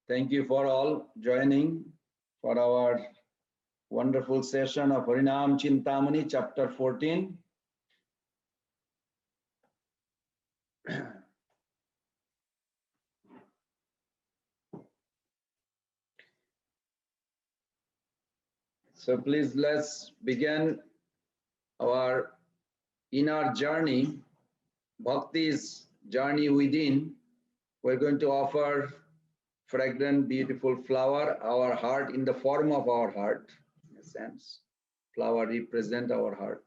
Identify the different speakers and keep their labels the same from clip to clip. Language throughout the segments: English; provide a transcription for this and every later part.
Speaker 1: Thank you for all joining for our wonderful session of Harinama Chintamani, chapter 14. So please let's begin our inner journey, Bhakti's journey within. We're going to offer fragrant, beautiful flower, our heart in the form of our heart, in a sense. Flower represent our heart.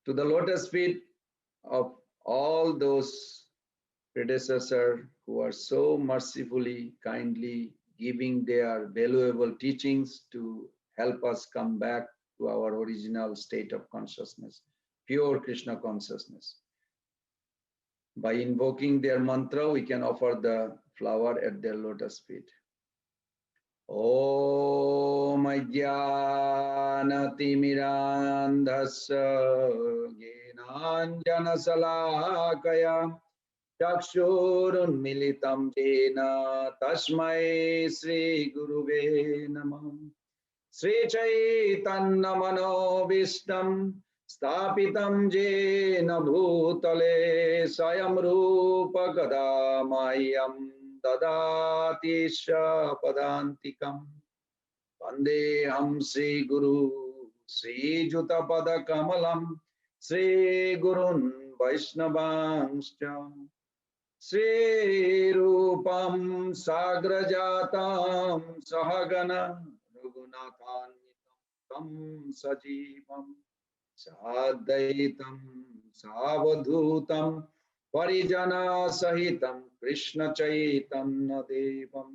Speaker 1: To the lotus feet of all those predecessors who are so mercifully, kindly giving their valuable teachings to help us come back to our original state of consciousness, pure Krishna consciousness. By invoking their mantra, we can offer the flower at their lotus feet. Om Ajnanatimirandhasya Gnananjana Salakaya Chakshurunmilitam Jena Tasmai Sri Guruve Namah Sri Chaitanya Manobishtam Stapitam Jena Bhutale Swayam Rupa Kadamayam Dadati Padantikam Vandeham Sri Guru Sri Jutapada Kamalam Sri Gurun Vaishnavanscha Sri Rupam Sagrajatam Sahagana Raghunathanvitam Sajivam Sadaitam Savadhutam Parijana Sahitam Krishna Chaitanya Devam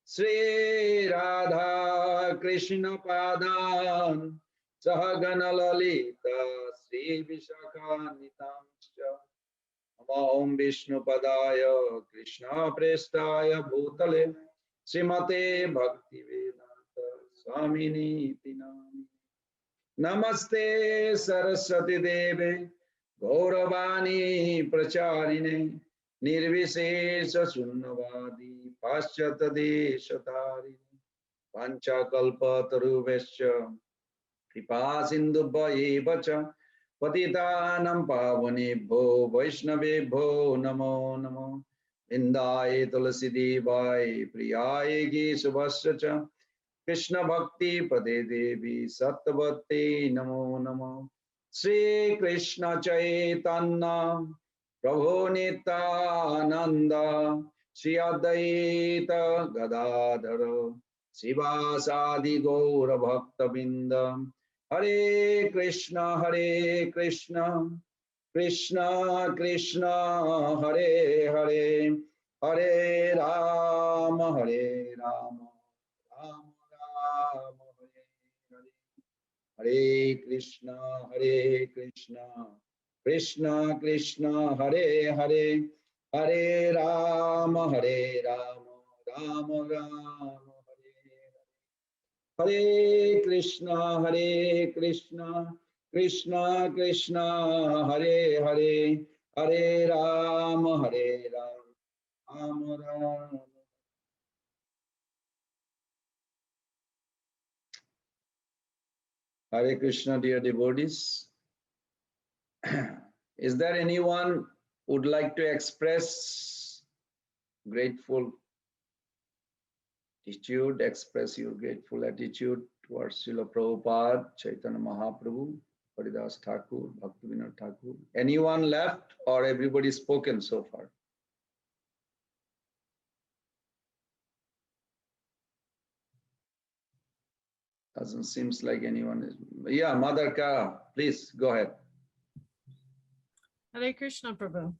Speaker 1: Sri Radha Krishna Padan Sahagana Lalita Sri Vishakanitamscha Om Vishnu Padaya Krishna Prestaya Bhutale Srimate Bhakti Vedanta Swamini Tinami Namaste Saraswati Deve Gauravani Pracharine Nirvishesha Sunnavadi Paschata Deshatari Pancha Kalpa Taruvescha Kripa Sindhubhaya Vacha Patitanam Pavanebho Vaishnavebho Namo Namo Vindaya Tulasi Devaya Priyaye Kesavasya Krishna Bhakti Pade Devi Sattavate Namo Namo Sri Krishna Chaitanya Prabhu Nityananda Sri Advaita Gadadhara Sivasadi Gaura Bhakta Binda Hare Krishna Krishna Krishna Hare Hare Hare Rama Rama Rama Hare Hare Hare Krishna Krishna Krishna Hare Hare Hare Rama Rama Rama Hare Krishna Krishna Krishna Hare Hare Hare Rama Rama Rama. Hare Krishna, dear devotees. Is there anyone who would like to express grateful attitude, express your grateful attitude towards Srila Prabhupada, Chaitanya Mahaprabhu, Haridas Thakur, Bhaktivinoda Thakur? Anyone left or everybody spoken so far? Doesn't seem like anyone is. Yeah, Mother Ka, please go ahead.
Speaker 2: Hare Krishna, Prabhu.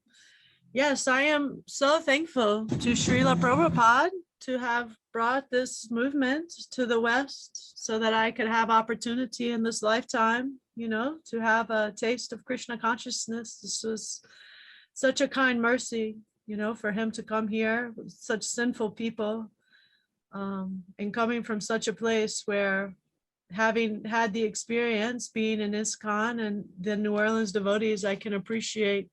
Speaker 2: Yes, I am so thankful to Srila Prabhupada to have brought this movement to the West so that I could have opportunity in this lifetime, to have a taste of Krishna consciousness. This was such a kind mercy, for him to come here with such sinful people, and coming from such a place where, having had the experience being in ISKCON and the New Orleans devotees, I can appreciate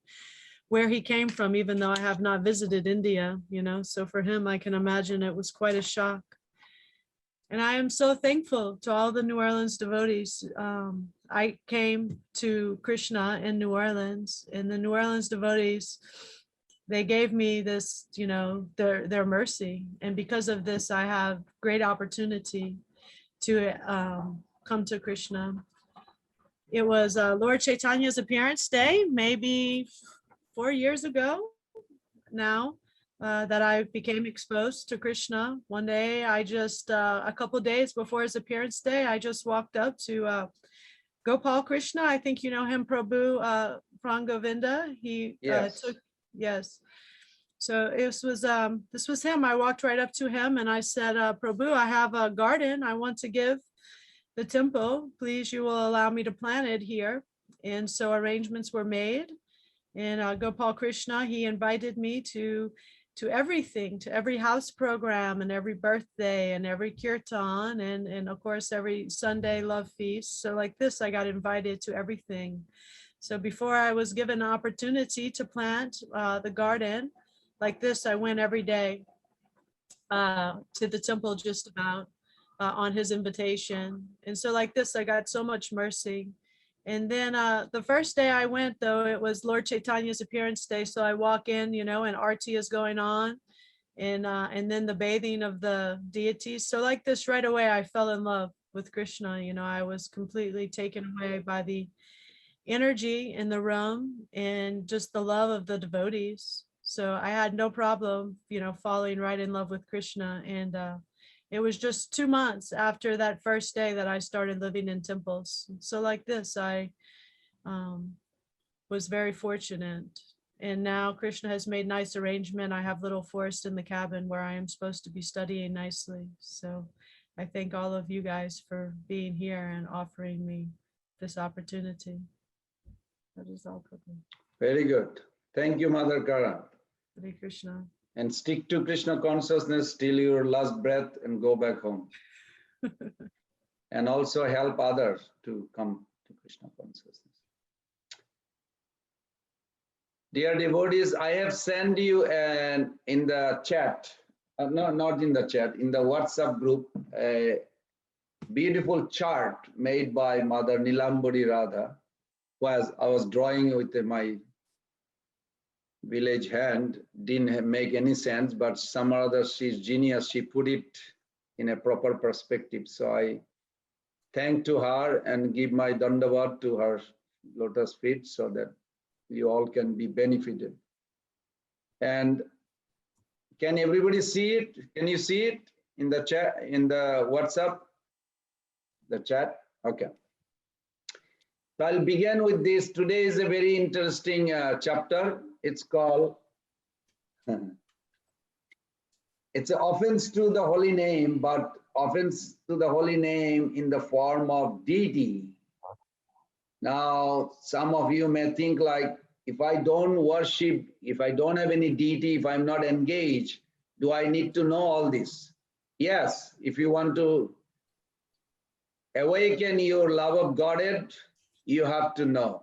Speaker 2: where he came from, even though I have not visited India, you know, so for him, I can imagine it was quite a shock. And I am so thankful to all the New Orleans devotees. I came to Krishna in New Orleans, and the New Orleans devotees, they gave me this, you know, their mercy. And because of this, I have great opportunity to come to Krishna. It was Lord Chaitanya's appearance day, maybe 4 years ago now, that I became exposed to Krishna. One day, I just, a couple of days before his appearance day, I just walked up to Gopal Krishna. I think you know him, Prabhu, Pran Govinda. He
Speaker 1: Yes.
Speaker 2: took, yes. So this was him. I walked right up to him and I said, Prabhu, I have a garden I want to give the temple. Please, you will allow me to plant it here. And so arrangements were made. And Gopal Krishna, he invited me to everything, to every house program and every birthday and every kirtan and of course every Sunday love feast. So like this, I got invited to everything. So before I was given an opportunity to plant the garden, like this, I went every day to the temple just about on his invitation. And so like this, I got so much mercy. And then the first day I went, though, it was Lord Chaitanya's appearance day. So I walk in, you know, and Arti is going on and then the bathing of the deities. So like this right away, I fell in love with Krishna. You know, I was completely taken away by the energy in the room and just the love of the devotees. So I had no problem, you know, falling right in love with Krishna. And it was just 2 months after that first day that I started living in temples. So like this, I was very fortunate. And now Krishna has made nice arrangement. I have little forest in the cabin where I am supposed to be studying nicely. So I thank all of you guys for being here and offering me this opportunity. That is all, Prabhu.
Speaker 1: Very good. Thank you, Mother Karan.
Speaker 2: Hare Krishna.
Speaker 1: And stick to Krishna consciousness till your last breath and go back home. And also help others to come to Krishna consciousness. Dear devotees, I have sent you in the chat, no, not in the chat, in the WhatsApp group, a beautiful chart made by Mother Nilambari Radha. I was drawing with my village hand, didn't make any sense, but some other, she's genius, she put it in a proper perspective. So I thank to her and give my dandavat to her lotus feet so that you all can be benefited. And can everybody see it? Can you see it in the chat, in the WhatsApp, the chat? Okay. So I'll begin with this. Today is a very interesting chapter. It's called, it's an offense to the holy name, but offense to the holy name in the form of deity. Now, some of you may think like, if I don't worship, if I don't have any deity, if I'm not engaged, do I need to know all this? Yes, if you want to awaken your love of Godhead, you have to know.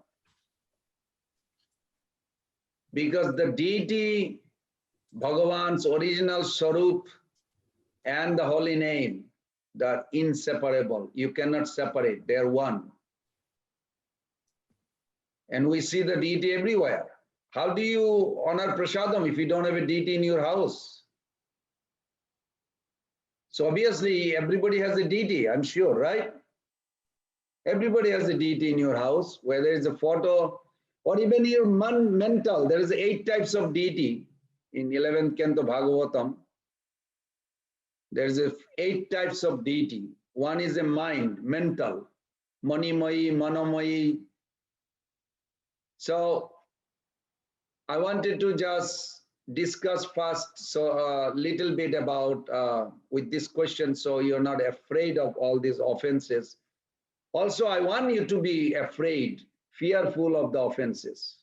Speaker 1: Because the deity, Bhagavan's original Swarup and the holy name, they're inseparable. You cannot separate, they're one. And we see the deity everywhere. How do you honor prasadam if you don't have a deity in your house? So obviously everybody has a deity, I'm sure, right? Everybody has a deity in your house, whether it's a photo or even your mental. There is 8 types of deity in 11th Canto Bhagavatam. There's 8 types of deity. One is a mind, mental, Manimayi, Manomayi. So I wanted to just discuss first a little bit about with this question, so you're not afraid of all these offenses. Also, I want you to be afraid, fearful of the offenses.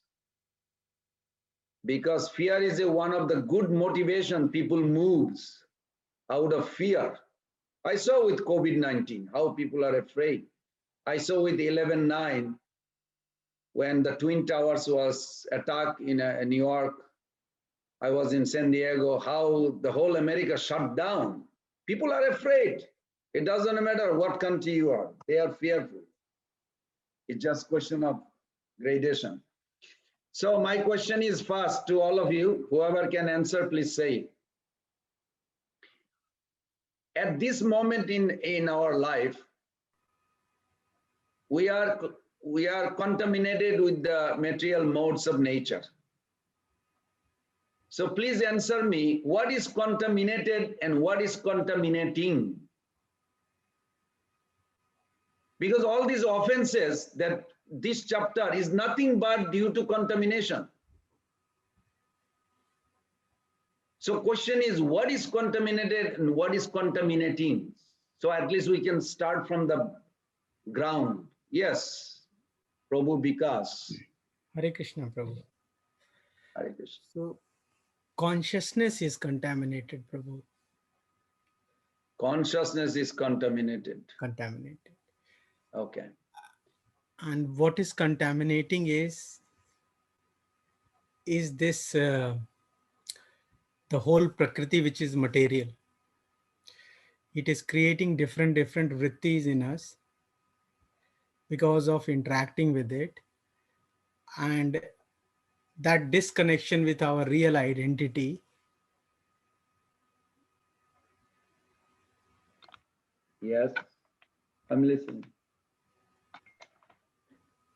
Speaker 1: Because fear is one of the good motivation people moves out of fear. I saw with COVID-19 how people are afraid. I saw with 11.9 when the Twin Towers was attacked in New York. I was in San Diego, how the whole America shut down. People are afraid. It doesn't matter what country you are. They are fearful. It's just question of gradation. So my question is first to all of you, whoever can answer, please say. At this moment in our life, we are contaminated with the material modes of nature. So please answer me, what is contaminated and what is contaminating? Because all these offenses that this chapter is nothing but due to contamination. So question is, what is contaminated and what is contaminating? So at least we can start from the ground. Yes, Prabhu Vikas.
Speaker 3: Hare Krishna, Prabhu.
Speaker 1: Hare Krishna.
Speaker 3: So, consciousness is contaminated, Prabhu.
Speaker 1: Consciousness is contaminated.
Speaker 3: Contaminated.
Speaker 1: Okay.
Speaker 3: And what is contaminating is this the whole Prakriti, which is material. It is creating different vrittis in us because of interacting with it, and that disconnection with our real identity.
Speaker 1: Yes, I'm listening.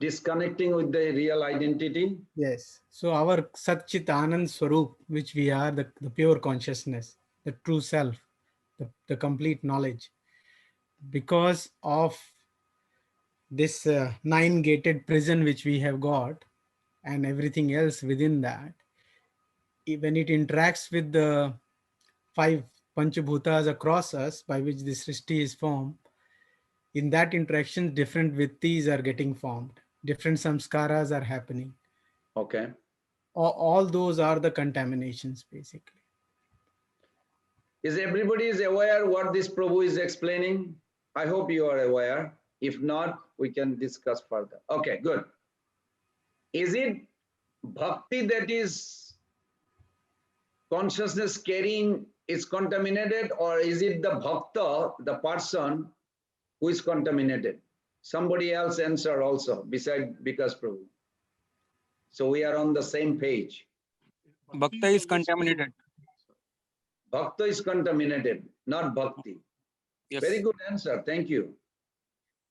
Speaker 1: Disconnecting with the real identity.
Speaker 3: Yes. So our Sat Chit Anand Swarup, which we are, the pure consciousness, the true self, the complete knowledge, because of this 9-gated prison which we have got and everything else within that, when it interacts with the 5 Panchabhutas across us by which this Srishti is formed, in that interaction, different vittis are getting formed, different samskaras are happening.
Speaker 1: Okay.
Speaker 3: All those are the contaminations, basically.
Speaker 1: Is everybody is aware what this Prabhu is explaining? I hope you are aware. If not, we can discuss further. Okay, good. Is it bhakti that is consciousness carrying is contaminated, or is it the bhakta, the person who is contaminated? Somebody else answer also beside Vikas Prabhu. So we are on the same page.
Speaker 4: Bhakta is contaminated.
Speaker 1: Bhakta is contaminated, not bhakti.
Speaker 4: Yes.
Speaker 1: Very good answer. Thank you.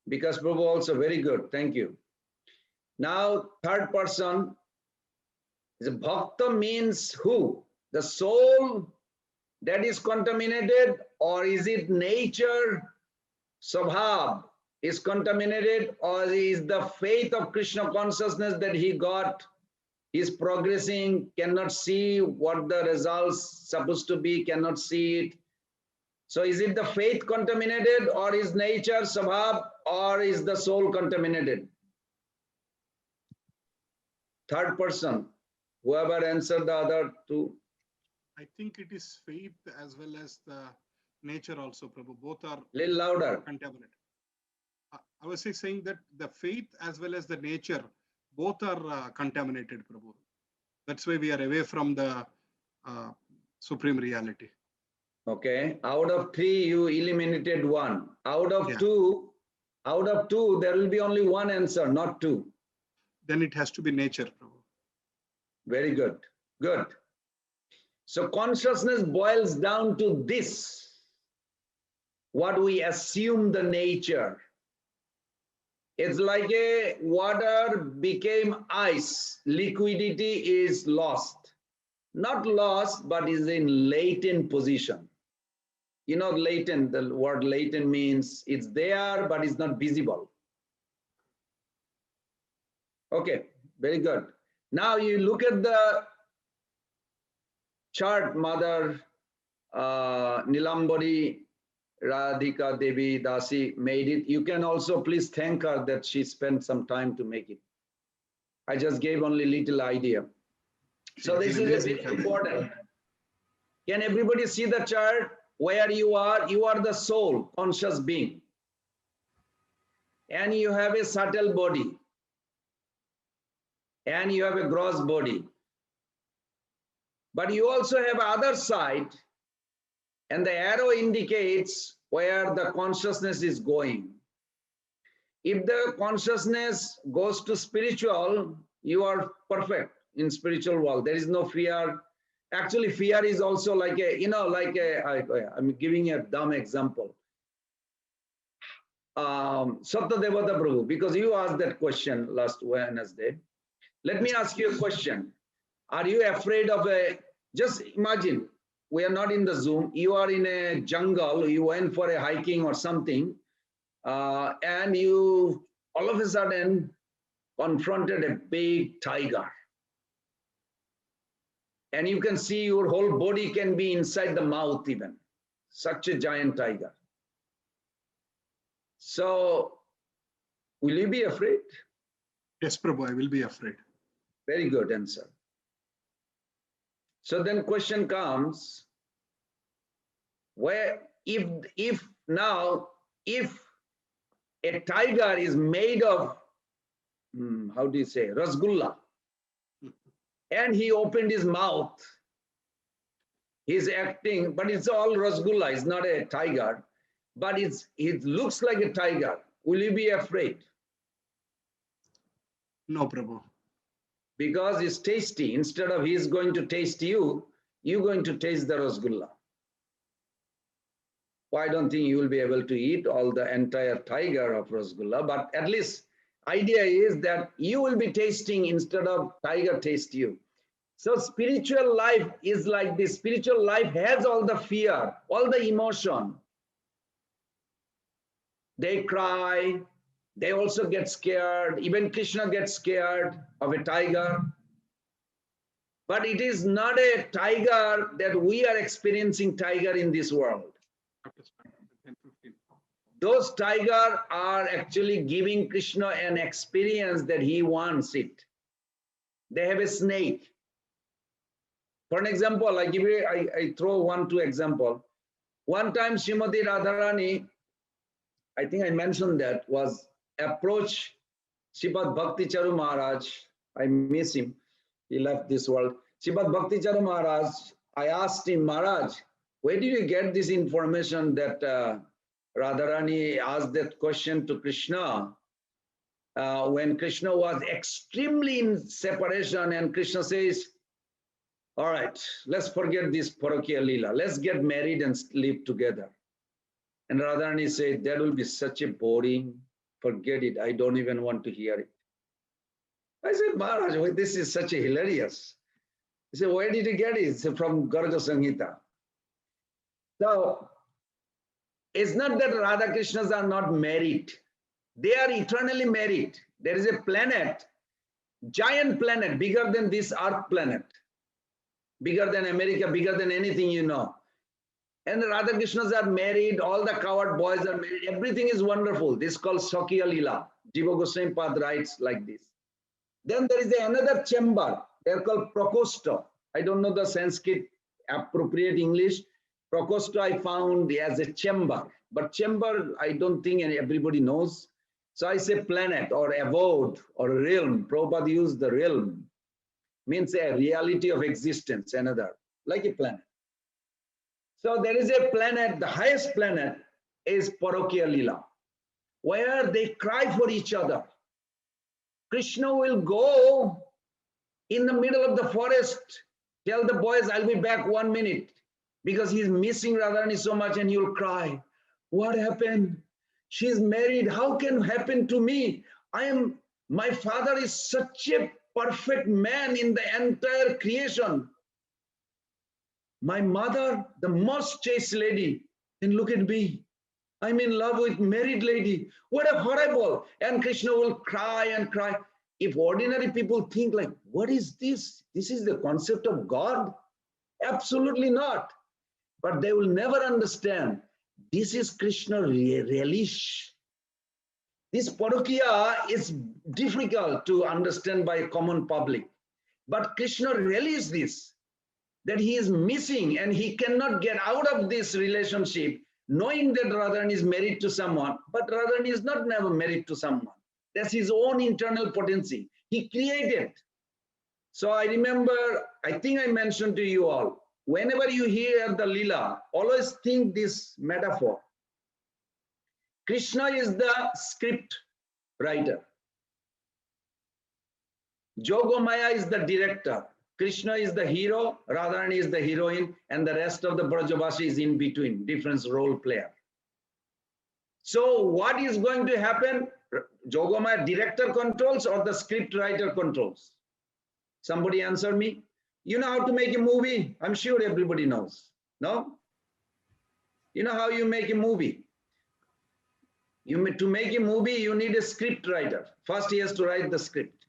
Speaker 1: Vikas Prabhu also very good. Thank you. Now, third person is bhakta means who? The soul that is contaminated, or is it nature, Swabhav is contaminated, or is the faith of Krishna consciousness that he got, is progressing, cannot see what the results supposed to be, cannot see it. So is it the faith contaminated, or is nature, Swabhav, or is the soul contaminated? Third person, whoever answered the other two.
Speaker 5: I think it is faith as well as the nature also, Prabhu. Both are
Speaker 1: Little louder.
Speaker 5: contaminated. I was saying that the faith as well as the nature, both are contaminated, Prabhu. That's why we are away from the supreme reality.
Speaker 1: Okay. Out of 3, you eliminated 1. Out of 2, there will be only 1 answer, not 2.
Speaker 5: Then it has to be nature, Prabhu.
Speaker 1: Very good. Good. So consciousness boils down to this, what we assume the nature. It's like a water became ice. Liquidity is lost. Not lost, but is in latent position. You know, latent, the word latent means it's there, but it's not visible. Okay, very good. Now you look at the chart, Mother Nilambari Radhika Devi Dasi made it. You can also please thank her that she spent some time to make it. I just gave only little idea. So this is very important. Can everybody see the chart? Where you are the soul, conscious being. And you have a subtle body. and you have a gross body. But you also have other side, and the arrow indicates where the consciousness is going. If the consciousness goes to spiritual, you are perfect in spiritual world. There is no fear. Actually, fear is also like a, I'm giving a dumb example. Satyadevata Prabhu, because you asked that question last Wednesday. Let me ask you a question. Are you afraid of just imagine, we are not in the Zoom, you are in a jungle, you went for a hiking or something, and you all of a sudden confronted a big tiger. And you can see your whole body can be inside the mouth even, such a giant tiger. So, will you be afraid?
Speaker 5: Yes, Prabhu, I will be afraid.
Speaker 1: Very good answer. So then question comes, where if a tiger is made of, how do you say, rasgulla, and he opened his mouth, he's acting, but it's all rasgulla, it's not a tiger, but it looks like a tiger. Will you be afraid?
Speaker 5: No, Prabhu.
Speaker 1: Because it's tasty. Instead of he's going to taste you, you're going to taste the rasgulla. Well, I don't think you will be able to eat all the entire tiger of rasgulla, but at least idea is that you will be tasting instead of tiger taste you. So spiritual life is like this. Spiritual life has all the fear, all the emotion. They cry, they also get scared. Even Krishna gets scared of a tiger. But it is not a tiger that we are experiencing tiger in this world. Those tigers are actually giving Krishna an experience that he wants it. They have a snake. For an example, I throw two example. One time Srimati Radharani, I think I mentioned that, was approach Srimad Bhakti Charu Maharaj. I miss him. He left this world. Srimad Bhakti Charu Maharaj, I asked him, Maharaj, where did you get this information that Radharani asked that question to Krishna when Krishna was extremely in separation, and Krishna says, all right, let's forget this Parokiya Leela. Let's get married and live together. And Radharani said, that will be such a boring, forget it. I don't even want to hear it. I said, Maharaj, this is such a hilarious. He said, where did you get it? He said, from Garga Samhita. So, it's not that Radha Krishnas are not married. They are eternally married. There is a planet, giant planet, bigger than this Earth planet, bigger than America, bigger than anything you know. And the Radha Krishnas are married, all the coward boys are married, everything is wonderful. This is called Sakhya Leela. Jiva Goswami Pad writes like this. Then there is another chamber, they're called Prakosta. I don't know the Sanskrit appropriate English. Prakosta I found as a chamber, but chamber I don't think everybody knows. So I say planet or abode or realm. Prabhupada used the realm, means a reality of existence, another, like a planet. So there is a planet, the highest planet is Parokiya Leela, where they cry for each other. Krishna will go in the middle of the forest, tell the boys, I'll be back 1 minute, because he's missing Radharani so much, and he'll cry, what happened? She's married, how can happen to me? My father is such a perfect man in the entire creation. My mother, the most chaste lady, and look at me. I'm in love with married lady. What a horrible. And Krishna will cry and cry. If ordinary people think like, what is this? This is the concept of God? Absolutely not. But they will never understand. This is Krishna relish. This Parokiya is difficult to understand by a common public. But Krishna relish this, that he is missing and he cannot get out of this relationship, knowing that Radharani is married to someone, but Radharani is not never married to someone. That's his own internal potency. He created. So I remember, I think I mentioned to you all, whenever you hear the Leela, always think this metaphor. Krishna is the script writer. Yogamaya is the director. Krishna is the hero, Radharani is the heroine, and the rest of the Brajavashi is in between, different role player. So what is going to happen? Yogamaya director controls or the script writer controls? Somebody answer me. You know how to make a movie? I'm sure everybody knows. No? You know how you make a movie? To make a movie, you need a script writer. First, he has to write the script.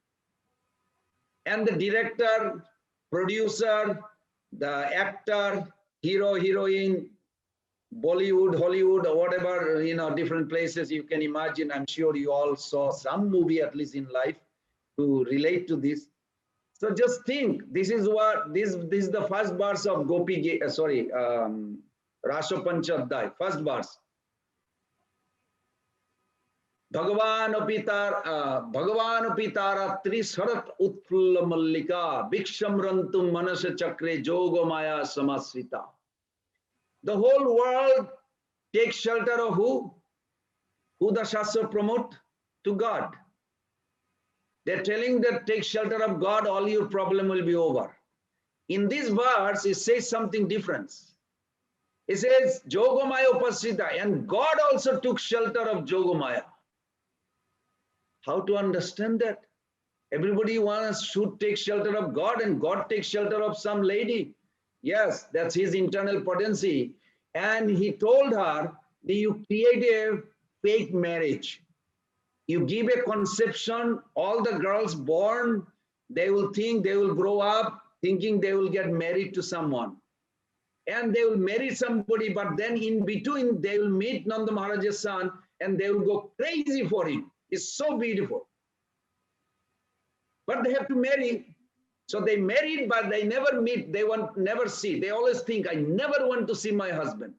Speaker 1: And the director, producer, the actor, hero, heroine, Bollywood, Hollywood, or whatever, different places you can imagine. I'm sure you all saw some movie, at least in life, to relate to this. So just think, this is the first verse of Rasa Panchadhyay, first verse. Bhagavan Pitara Trisarat Utfulla Mallika Bhiksham Rantum Manasa Chakre Joga Maya Samasvita. The whole world takes shelter of who? Who the Shastra promote? To God. They're telling that take shelter of God, all your problem will be over. In this verse, it says something different. It says Jogamaya Upasita, and God also took shelter of Jogamaya. How to understand that? Everybody should take shelter of God, and God takes shelter of some lady. Yes, that's his internal potency. And he told her that you create a fake marriage. You give a conception, all the girls born, they will think they will grow up thinking they will get married to someone. And they will marry somebody, but then in between they will meet Nanda Maharaj's son and they will go crazy for him. It's so beautiful. But they have to marry. So they married, but they never meet. They never see. They always think, I never want to see my husband.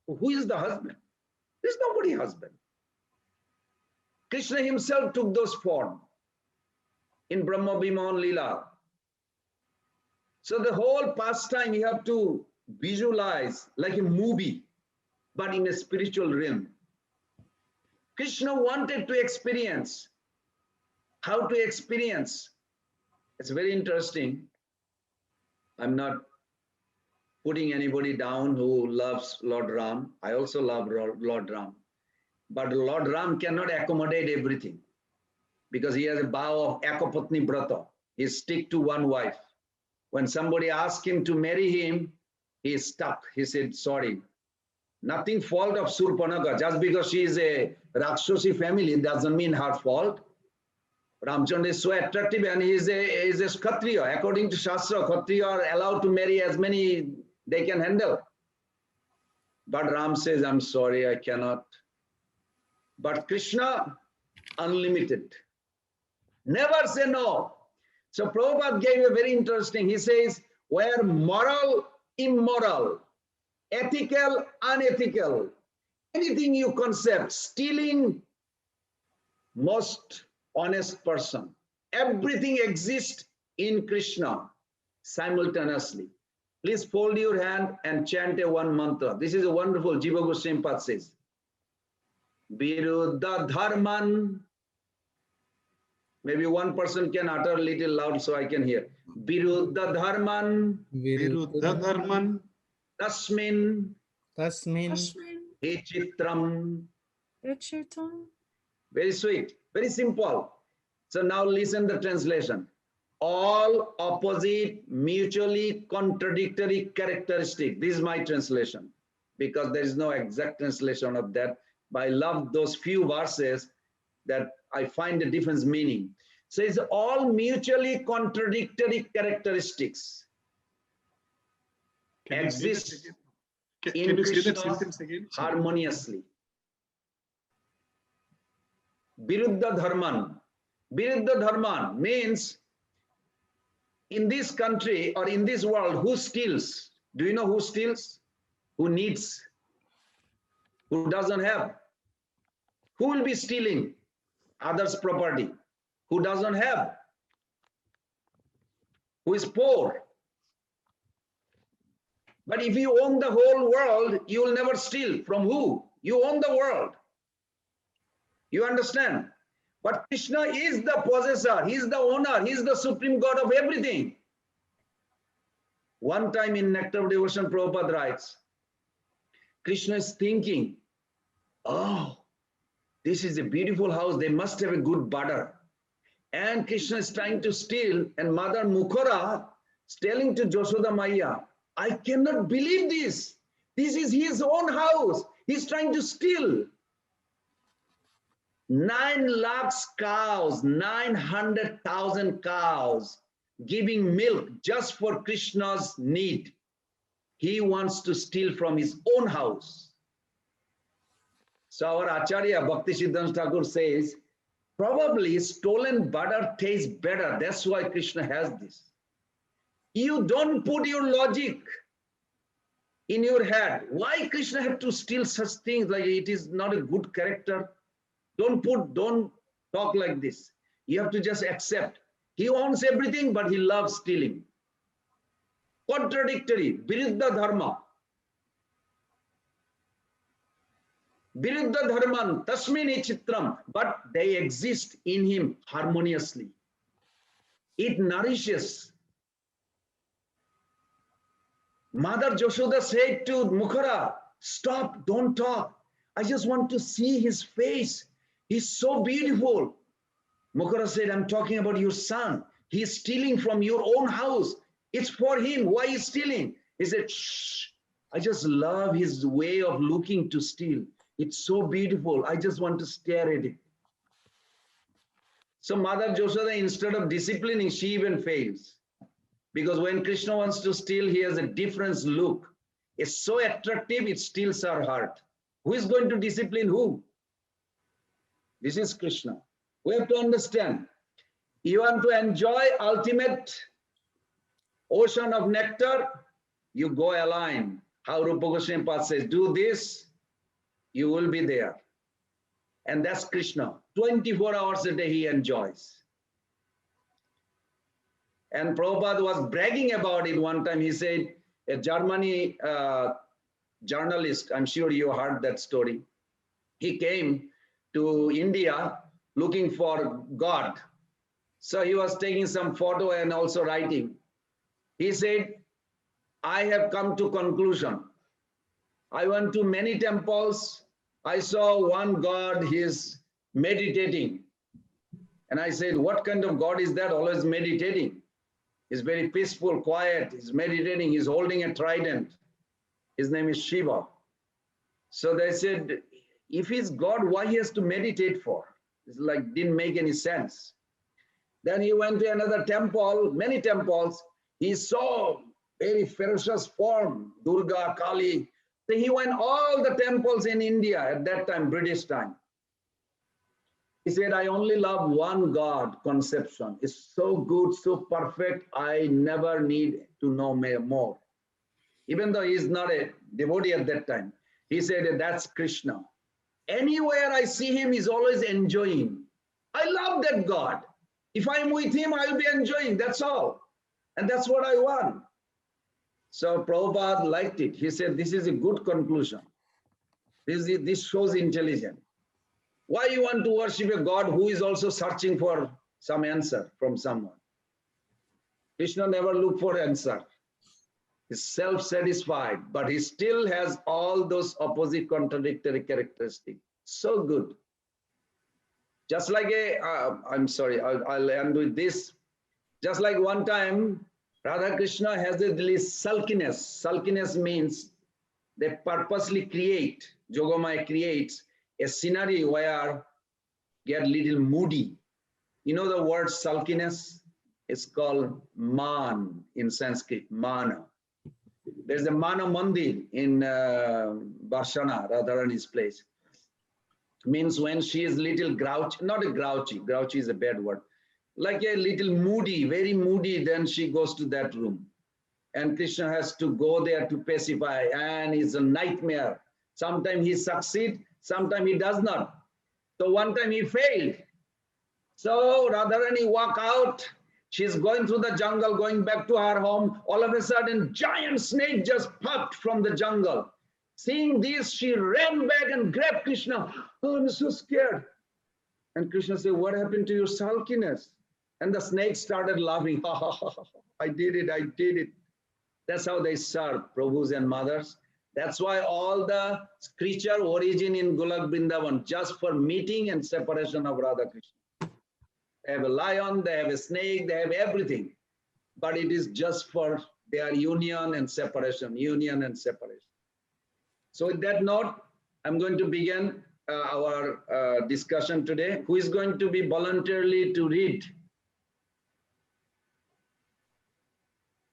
Speaker 1: Who is the husband? There's nobody husband. Krishna himself took those form in Brahma Bhiman Leela. So the whole pastime you have to visualize like a movie, but in a spiritual realm. Krishna wanted to experience. How to experience? It's very interesting. I'm not putting anybody down who loves Lord Ram. I also love Lord Ram. But Lord Ram cannot accommodate everything because he has a vow of Ekapatni Brata. He stick to one wife. When somebody asked him to marry him, he is stuck. He said, sorry. Nothing fault of Surpanaka. Just because she is a Rakshasi family doesn't mean her fault. Ramchandra is so attractive and he is a Kshatriya. According to Shastra, Kshatriya are allowed to marry as many they can handle. But Ram says, I'm sorry, I cannot. But Krishna, unlimited. Never say no. So Prabhupada gave a very interesting, he says, where moral, immoral, ethical, unethical, anything you concept, stealing, most honest person. Everything exists in Krishna simultaneously. Please fold your hand and chant a one mantra. This is a wonderful, Jiva Goswami Pad says. Viruddha Dharman. Maybe one person can utter a little loud so I can hear. Viruddha Dharman.
Speaker 5: Viruddha Dharman.
Speaker 1: Tasmin.
Speaker 3: Tasmin.
Speaker 1: Vichitram.
Speaker 2: Vichitram.
Speaker 1: Very sweet, very simple. So now listen the translation. All opposite, mutually contradictory characteristic. This is my translation because there is no exact translation of that. But I love those few verses that I find a different meaning. So it's all mutually contradictory characteristics exist in Krishna harmoniously. Viruddha Dharman. Viruddha Dharman means in this country or in this world, who steals? Do you know who steals? Who needs? Who doesn't have? Who will be stealing others' property? Who doesn't have? who is poor. But if you own the whole world, you will never steal. From who? You own the world. You understand? But Krishna is the possessor. He is the owner. He is the supreme God of everything. One time in Nectar of Devotion, Prabhupada writes, Krishna is thinking, oh, this is a beautiful house. They must have a good butter. And Krishna is trying to steal. And Mother Mukhara is telling to Yashoda Maya, I cannot believe this. This is his own house. He's trying to steal. 9 lakhs cows, 900,000 cows giving milk just for Krishna's need. He wants to steal from his own house. So our Acharya Bhakti Siddhanta Thakur says, probably stolen butter tastes better. That's why Krishna has this. You don't put your logic in your head. Why Krishna had to steal such things? Like it is not a good character. Don't talk like this. You have to just accept. He owns everything, but he loves stealing. Contradictory. Viruddha dharma. Viruddha dharman tasmini chitram. But they exist in him harmoniously. It nourishes. Mother Yashoda said to Mukhara, stop, don't talk. I just want to see his face. He's so beautiful. Mukhara said, I'm talking about your son. He's stealing from your own house. It's for him. Why is stealing? He said, shh. I just love his way of looking to steal. It's so beautiful. I just want to stare at it. So Mother Yashoda, instead of disciplining, she even fails. Because when Krishna wants to steal, he has a different look. It's so attractive, it steals her heart. Who is going to discipline who? This is Krishna. We have to understand. You want to enjoy ultimate ocean of nectar, you go align. How Rupa Goswami Path says, do this, you will be there. And that's Krishna. 24 hours a day he enjoys. And Prabhupada was bragging about it one time. He said, a Germany journalist, I'm sure you heard that story. He came to India looking for God. So he was taking some photo and also writing. He said, I have come to conclusion. I went to many temples. I saw one God, he is meditating. And I said, what kind of God is that? Always meditating. He's very peaceful, quiet. He's meditating. He's holding a trident. His name is Shiva. So they said, if he's God, why he has to meditate for? It's like, didn't make any sense. Then he went to another temple, many temples. He saw very ferocious form, Durga, Kali. So he went all the temples in India at that time, British time. He said, I only love one God conception. It's so good, so perfect. I never need to know more. Even though he's not a devotee at that time. He said, that's Krishna. Anywhere I see him, he's always enjoying. I love that God. If I'm with him, I'll be enjoying. That's all. And that's what I want. So Prabhupada liked it. He said, this is a good conclusion. This shows intelligence. Why you want to worship a God who is also searching for some answer from someone? Krishna never looked for answer. He's self-satisfied, but he still has all those opposite contradictory characteristics. So good. Just like I'm sorry, I'll end with this. Just like one time, Radha Krishna has this sulkiness. Sulkiness means they purposely create, Yogamaya creates a scenario where get little moody. You know the word sulkiness? It's called man in Sanskrit, mana. There's a mana mandir in Barshana, Radharani's place. Means when she is little grouchy, not a grouchy is a bad word, like a little moody, very moody, then she goes to that room. And Krishna has to go there to pacify, and it's a nightmare. Sometimes he succeeds, sometimes he does not. So one time he failed. So Radharani walked out. She's going through the jungle, going back to her home. All of a sudden, giant snake just popped from the jungle. Seeing this, she ran back and grabbed Krishna. Oh, I'm so scared. And Krishna said, what happened to your sulkiness? And the snake started laughing. Ha, ha, ha, ha. I did it, I did it. That's how they serve Prabhus and mothers. That's why all the creature origin in Golak Vrindavan, just for meeting and separation of Radha Krishna. They have a lion, they have a snake, they have everything. But it is just for their union and separation, union and separation. So with that note, I'm going to begin our discussion today. Who is going to be voluntarily to read?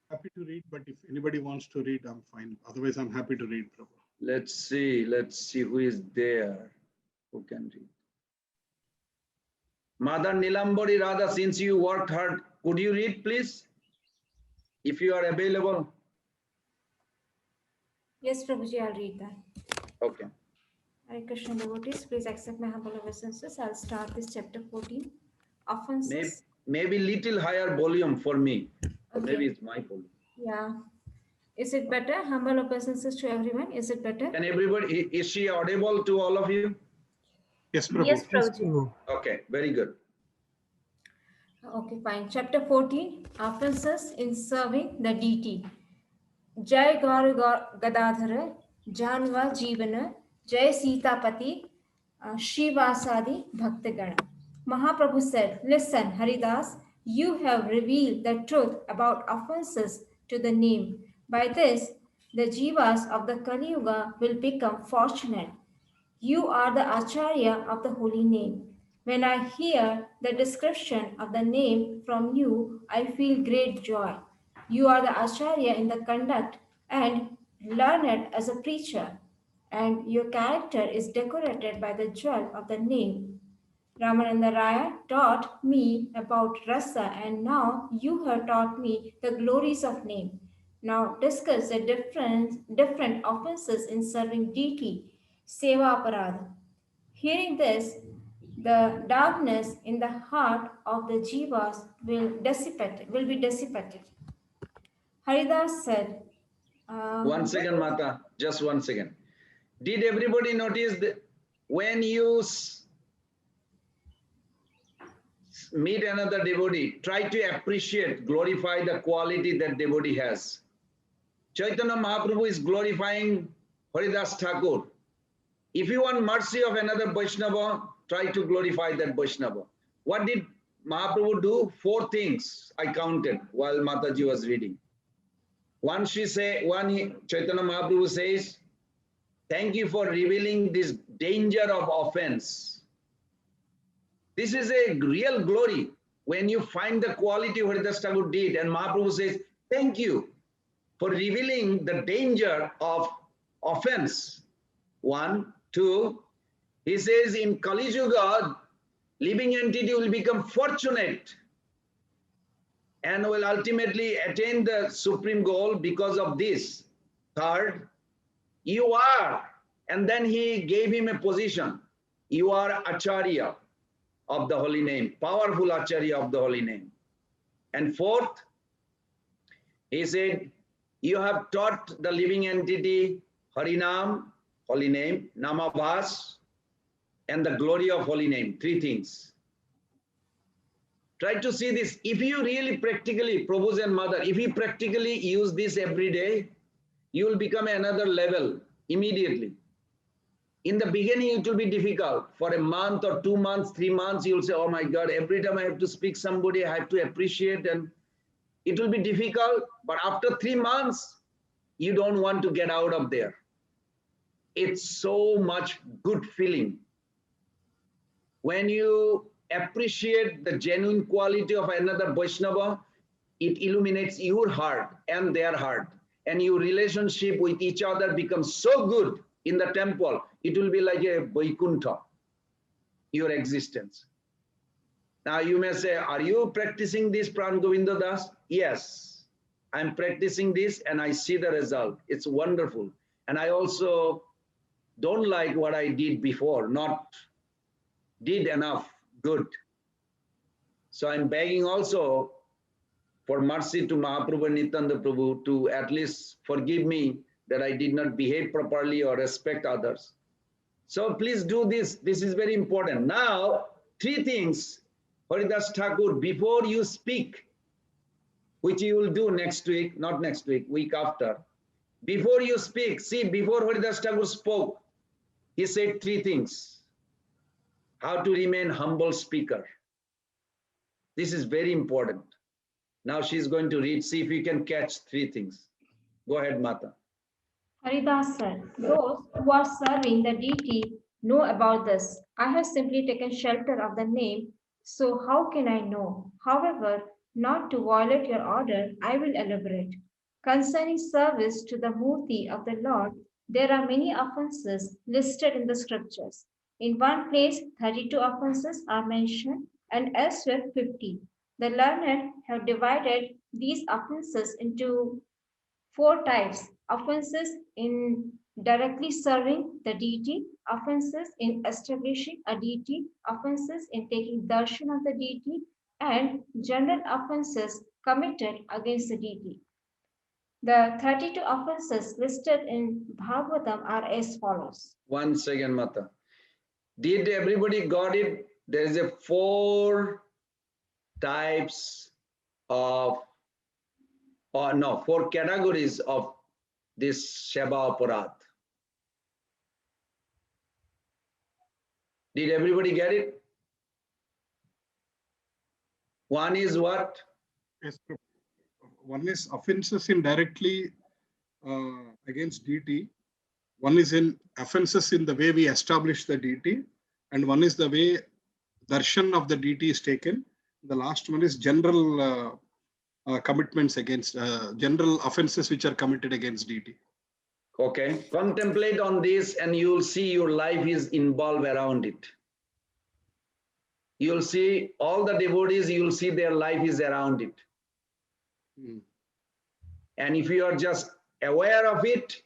Speaker 5: Happy to read, but if anybody wants to read, I'm fine. Otherwise, I'm happy to read, Prabhu.
Speaker 1: Let's see who is there, who can read. Mother Nilambari Radha, since you worked hard, could you read, please? If you are available.
Speaker 6: Yes, Prabhuji, I'll read that.
Speaker 1: Okay.
Speaker 6: Hare Krishna devotees, please accept my humble obeisances. I'll start this chapter 14. Offenses.
Speaker 1: Maybe little higher volume for me.
Speaker 6: Okay.
Speaker 1: Maybe it's my volume.
Speaker 6: Yeah. Is it better? Humble obeisances to everyone. Is it better?
Speaker 1: And everybody, is she audible to all of you?
Speaker 5: Yes, Prabhu.
Speaker 6: Yes,
Speaker 3: Yes,
Speaker 6: Prabhuji.
Speaker 3: Prabhu.
Speaker 1: Okay, very good.
Speaker 6: Okay, fine. Chapter 14. Offenses in serving the deity. Jai Gauru Gadadhara, Janva Jivana, Jai Sitapati, Shrivasadi Bhaktagana. Mahaprabhu said, listen, Haridas, you have revealed the truth about offenses to the name. By this, the jivas of the Kali Yuga will become fortunate. You are the Acharya of the holy name. When I hear the description of the name from you, I feel great joy. You are the Acharya in the conduct and learned as a preacher, and your character is decorated by the jewel of the name. Ramananda Raya taught me about rasa, and now you have taught me the glories of name. Now discuss the different offenses in serving deity, seva aparadha. Hearing this, the darkness in the heart of the jivas will be dissipated. Haridas said,
Speaker 1: 1 second, Mata, just 1 second. Did everybody notice that when you meet another devotee, try to appreciate, glorify the quality that devotee has. Chaitanya Mahaprabhu is glorifying Haridas Thakur. If you want mercy of another Vaishnava, try to glorify that Vaishnava. What did Mahaprabhu do? 4 things I counted while Mataji was reading. One, Chaitanya Mahaprabhu says, thank you for revealing this danger of offense. This is a real glory when you find the quality Haridas Thakur did, and Mahaprabhu says, thank you for revealing the danger of offense. 1, 2, he says in Kali Yuga, living entity will become fortunate and will ultimately attain the supreme goal because of this. 3rd, you are, and then he gave him a position. You are Acharya of the holy name, powerful Acharya of the holy name. And 4th, he said, you have taught the living entity Harinam, holy name, Namabhas, and the glory of holy name. 3 things. Try to see this. If you really practically, Prabhus and Mother, if you practically use this every day, you will become another level immediately. In the beginning, it will be difficult. For a month or 2 months, 3 months, you'll say, oh my God, every time I have to speak somebody, I have to appreciate, and it will be difficult. But after 3 months, you don't want to get out of there. It's so much good feeling. When you appreciate the genuine quality of another Vaishnava, it illuminates your heart and their heart. And your relationship with each other becomes so good in the temple, it will be like a Vaikuntha, your existence. Now you may say, are you practicing this, Pran Govind Das? Yes, I'm practicing this and I see the result. It's wonderful. And I also don't like what I did before, not did enough good. So I'm begging also for mercy to Mahaprabhu and Nityananda Prabhu to at least forgive me that I did not behave properly or respect others. So please do this. This is very important. Now, three things, Haridas Thakur, before you speak, which you will do next week, not next week, week after. Before you speak, see, before Haridas Thakur spoke, he said three things. How to remain humble speaker. This is very important. Now she's going to read, see if you can catch three things. Go ahead, Mata.
Speaker 6: Haridas sir, those who are serving the deity know about this. I have simply taken shelter of the name, so how can I know? However, not to violate your order, I will elaborate. Concerning service to the Murti of the Lord, there are many offenses listed in the scriptures. In one place, 32 offenses are mentioned, and elsewhere, 50. The learned have divided these offenses into four types: offenses in directly serving the deity, offenses in establishing a deity, offenses in taking darshan of the deity, and general offenses committed against the deity. The 32 offenses listed in Bhagavatam are as follows.
Speaker 1: 1 second, Mata. Did everybody got it? There is a 4 types of, or no, 4 categories of this Sheba Aparat. Did everybody get it? One is what?
Speaker 5: Yes, one is offenses indirectly against deity. One is in offenses in the way we establish the deity, and one is the way darshan of the deity is taken. The last one is general commitments against general offenses which are committed against deity.
Speaker 1: Okay, contemplate on this and you'll see your life is involved around it. You'll see all the devotees, you'll see their life is around it. And if you are just aware of it,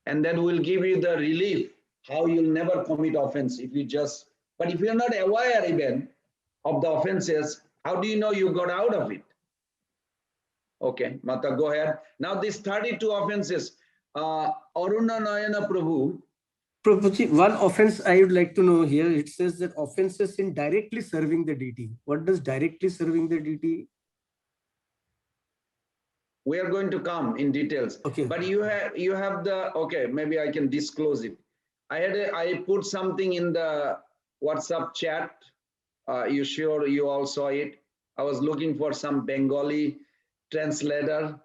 Speaker 1: and then we'll give you the relief, how you'll never commit offense if you just, but if you're not aware even of the offenses, how do you know you got out of it? Okay, Mata, go ahead. Now these 32 offenses, Aruna Nayana Prabhu.
Speaker 7: Prabhuji, one offense I would like to know here, it says that offenses in directly serving the deity. What does directly serving the deity?
Speaker 1: We are going to come in details.
Speaker 7: Okay.
Speaker 1: But you have the, okay, maybe I can disclose it. I put something in the WhatsApp chat. You sure you all saw it? I was looking for some Bengali translator,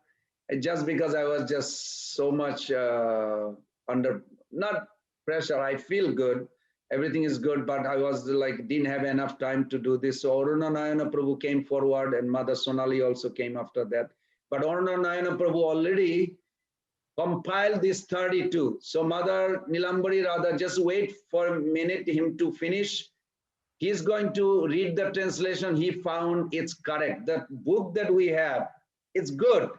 Speaker 1: just because I was just so much under, not pressure. I feel good. Everything is good, but I was like, didn't have enough time to do this. So Aruna Nayana Prabhu came forward and Mother Sonali also came after that. But Aruna Nayana Prabhu already compiled this 32. So Mother Nilambari Radha, just wait for a minute him to finish. He's going to read the translation. He found it's correct. The book that we have, it's good,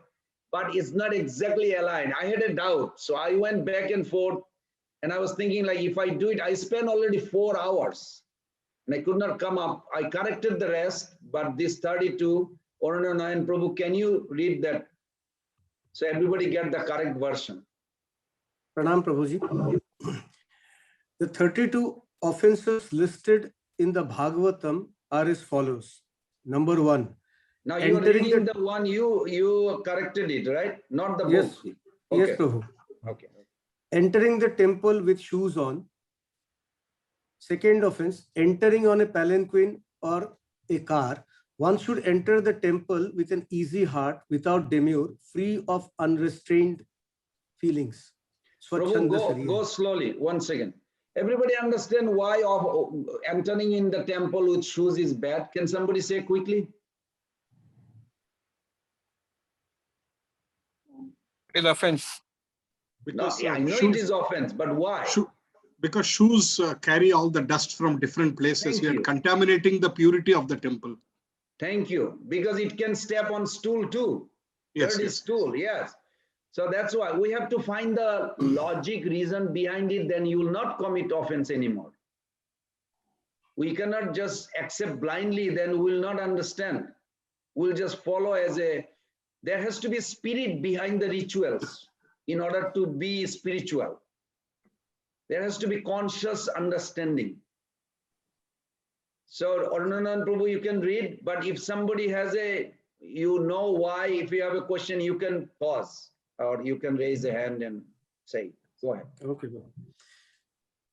Speaker 1: but it's not exactly aligned. I had a doubt. So I went back and forth and I was thinking like, if I do it, I spent already 4 hours and I could not come up. I corrected the rest, but this 32, Aruna Nayana Prabhu, can you read that? So everybody get the correct version.
Speaker 7: Pranam Prabhuji. The 32 offenses listed in the Bhagavatam are as follows. Number 1.
Speaker 1: Now you're reading the one you corrected it, right? Not the
Speaker 7: yes,
Speaker 1: book.
Speaker 7: Yes,
Speaker 1: Okay.
Speaker 7: Prabhu.
Speaker 1: Okay.
Speaker 7: Entering the temple with shoes on. Second offense, entering on a palanquin or a car. One should enter the temple with an easy heart, without demur, free of unrestrained feelings.
Speaker 1: Prabhu, go slowly. 1 second. Everybody understand why of entering in the temple with shoes is bad? Can somebody say quickly?
Speaker 4: It is offense.
Speaker 5: Because
Speaker 1: I know it is offense, but why?
Speaker 5: Because shoes carry all the dust from different places. You are contaminating the purity of the temple.
Speaker 1: Thank you. Because it can step on stool too.
Speaker 5: Yes,
Speaker 1: Dirty stool, yes. So that's why we have to find the logic reason behind it, then you will not commit offense anymore. We cannot just accept blindly, then we will not understand. we'll just follow as a, there has to be spirit behind the rituals in order to be spiritual. There has to be conscious understanding. So Ornanan Prabhu, you can read, but if somebody has a, you know why, if you have a question, you can pause or you can raise a hand and say, go ahead.
Speaker 7: Okay.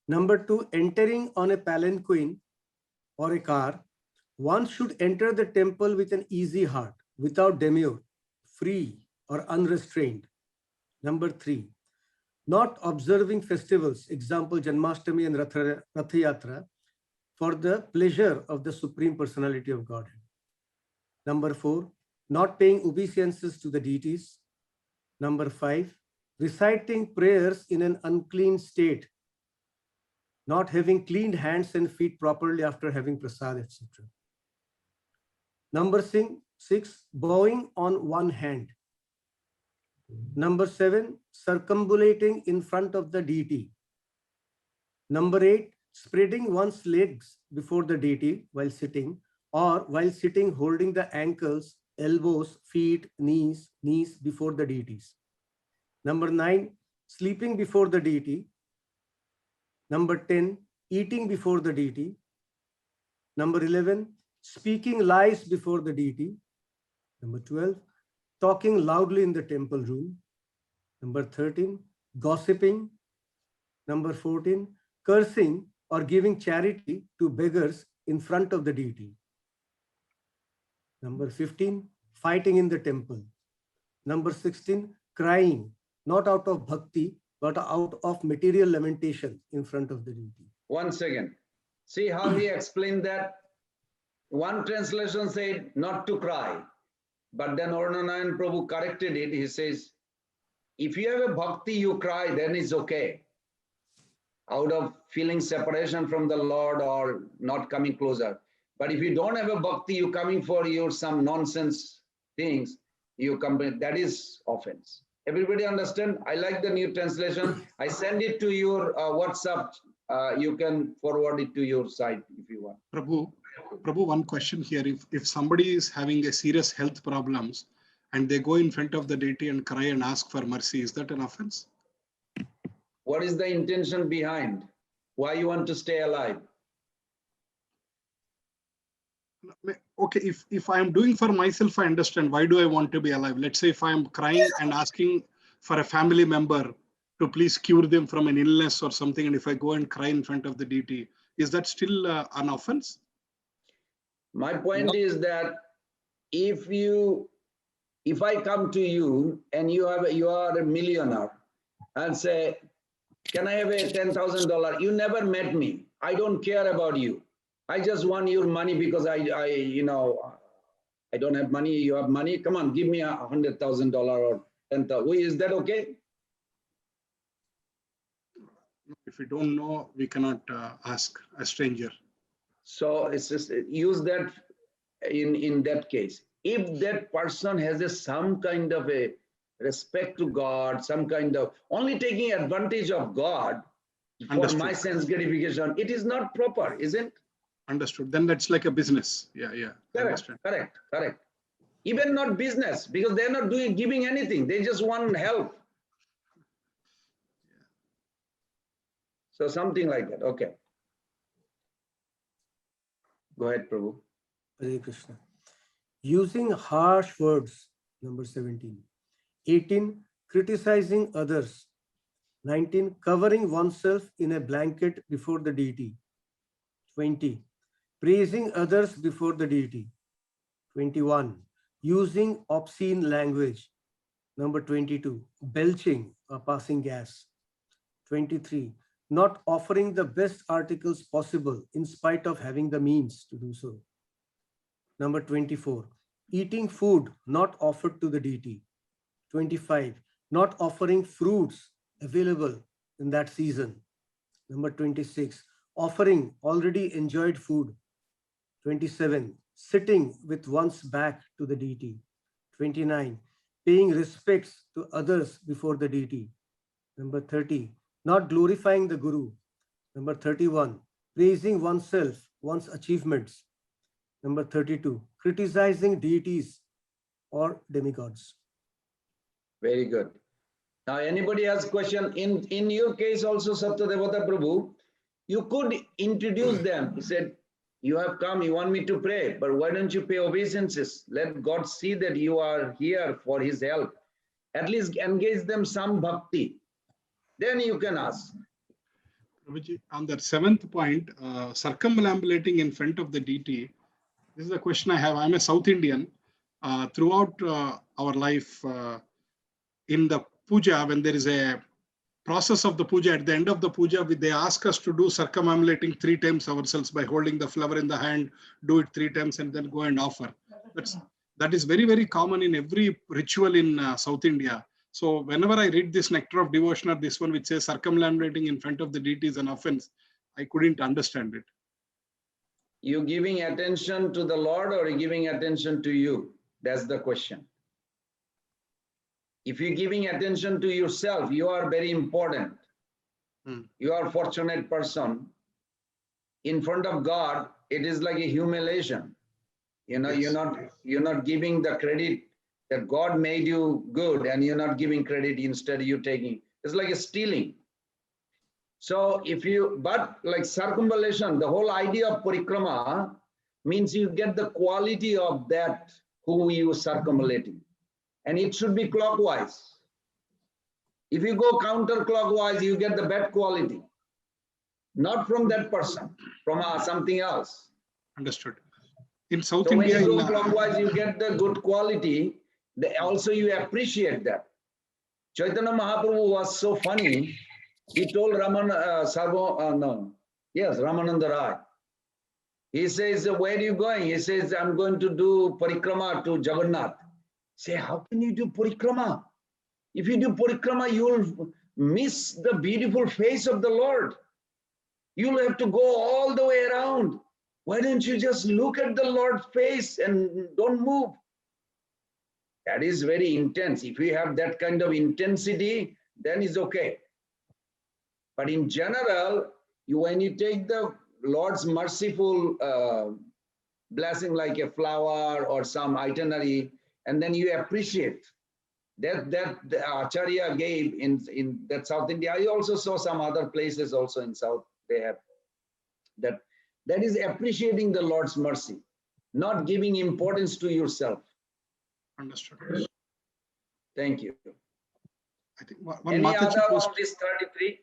Speaker 7: Number 2, entering on a palanquin or a car, one should enter the temple with an easy heart, without demur, free or unrestrained. Number 3, not observing festivals, example Janmashtami and Ratha Yatra, for the pleasure of the Supreme Personality of Godhead. Number 4, not paying obeisances to the deities. Number 5, reciting prayers in an unclean state, not having cleaned hands and feet properly after having prasad, etc. Number 6, bowing on one hand. Number 7, circumambulating in front of the deity. Number 8, spreading one's legs before the deity while sitting, or while sitting holding the ankles, elbows, feet, knees before the deities. Number 9, sleeping before the deity. Number 10, eating before the deity. Number 11, speaking lies before the deity. Number 12, talking loudly in the temple room. Number 13, gossiping. Number 14, cursing or giving charity to beggars in front of the deity. Number 15, fighting in the temple. Number 16, crying, not out of bhakti, but out of material lamentation in front of the deity.
Speaker 1: One second. See how he explained that? One translation said not to cry, but then Ornanayan Prabhu corrected it. He says, if you have a bhakti, you cry, then it's okay. Out of feeling separation from the Lord or not coming closer. But if you don't have a bhakti, you coming for your some nonsense things, you come, that is offense. Everybody understand? I like the new translation. I send it to your WhatsApp. You can forward it to your site if you want.
Speaker 5: Prabhu, one question here. If somebody is having a serious health problems and they go in front of the deity and cry and ask for mercy, is that an offense?
Speaker 1: What is the intention behind? Why you want to stay alive?
Speaker 5: Okay, if I am doing for myself, I understand. Why do I want to be alive? Let's say if I am crying and asking for a family member to please cure them from an illness or something, and if I go and cry in front of the deity, is that still an offense?
Speaker 1: My point is that if I come to you and you are a millionaire and say, can I have a $10,000? You never met me. I don't care about you. I just want your money because I don't have money. You have money. Come on, give me $100,000 or $10,000. Is that okay?
Speaker 5: If we don't know, we cannot ask a stranger.
Speaker 1: So it's just use that in that case. If that person has some kind of a respect to God, some kind of only taking advantage of God for my sense gratification, it is not proper, isn't it?
Speaker 5: Understood. Then that's like a business. Yeah.
Speaker 1: Correct. Even not business, because they're not giving anything. They just want help. So something like that. Okay. Go ahead, Prabhu.
Speaker 7: Hare Krishna. Using harsh words, number 17. 18, criticizing others. 19, covering oneself in a blanket before the deity. 20, praising others before the deity. 21, using obscene language. Number 22, belching or passing gas. 23, not offering the best articles possible in spite of having the means to do so. Number 24, eating food not offered to the deity. 25, not offering fruits available in that season. Number 26, offering already enjoyed food. 27, sitting with one's back to the deity. 29, paying respects to others before the deity. Number 30, not glorifying the Guru. Number 31, praising oneself, one's achievements. Number 32, criticizing deities or demigods.
Speaker 1: Very good. Now, anybody has question? In your case also, Satyadevata Prabhu, you could introduce them. He said, you have come, you want me to pray, but why don't you pay obeisances? Let God see that you are here for his help. At least engage them some bhakti. Then you can ask.
Speaker 5: Prabhuji, on that seventh point, circumambulating in front of the deity, this is a question I have. I'm a South Indian. Throughout our life, in the puja, when there is a process of the puja, at the end of the puja, they ask us to do circumambulating 3 times ourselves by holding the flower in the hand, do it 3 times and then go and offer. That is very, very common in every ritual in South India. So whenever I read this Nectar of Devotion or this one which says circumambulating in front of the deity is an offense, I couldn't understand it.
Speaker 1: You giving attention to the Lord or giving attention to you? That's the question. If you're giving attention to yourself, you are very important. You are a fortunate person. In front of God, it is like a humiliation. You know,
Speaker 5: Yes.
Speaker 1: you're not giving the credit that God made you good, and you're not giving credit, instead you're taking. It's like a stealing. So but like circumambulation, the whole idea of parikrama means you get the quality of that who you are circumambulating. And it should be clockwise. If you go counterclockwise, you get the bad quality. Not from that person, from something else.
Speaker 5: Understood. In South
Speaker 1: So when
Speaker 5: India,
Speaker 1: you go clockwise, you get the good quality. Also, you appreciate that. Chaitanya Mahaprabhu was so funny. He told Ramananda Rai. He says, where are you going? He says, I'm going to do parikrama to Jagannath. Say, how can you do parikrama? If you do parikrama, you will miss the beautiful face of the Lord. You'll have to go all the way around. Why don't you just look at the Lord's face and don't move? That is very intense. If you have that kind of intensity, then it's okay. But in general, when you take the Lord's merciful blessing like a flower or some itinerary, and then you appreciate that the Acharya gave in that South India. I also saw some other places also in South, they have that. That is appreciating the Lord's mercy, not giving importance to yourself.
Speaker 5: understood.
Speaker 1: Thank you.
Speaker 5: I think one
Speaker 1: Any
Speaker 5: Mataji
Speaker 1: other
Speaker 5: post.
Speaker 1: of this 33?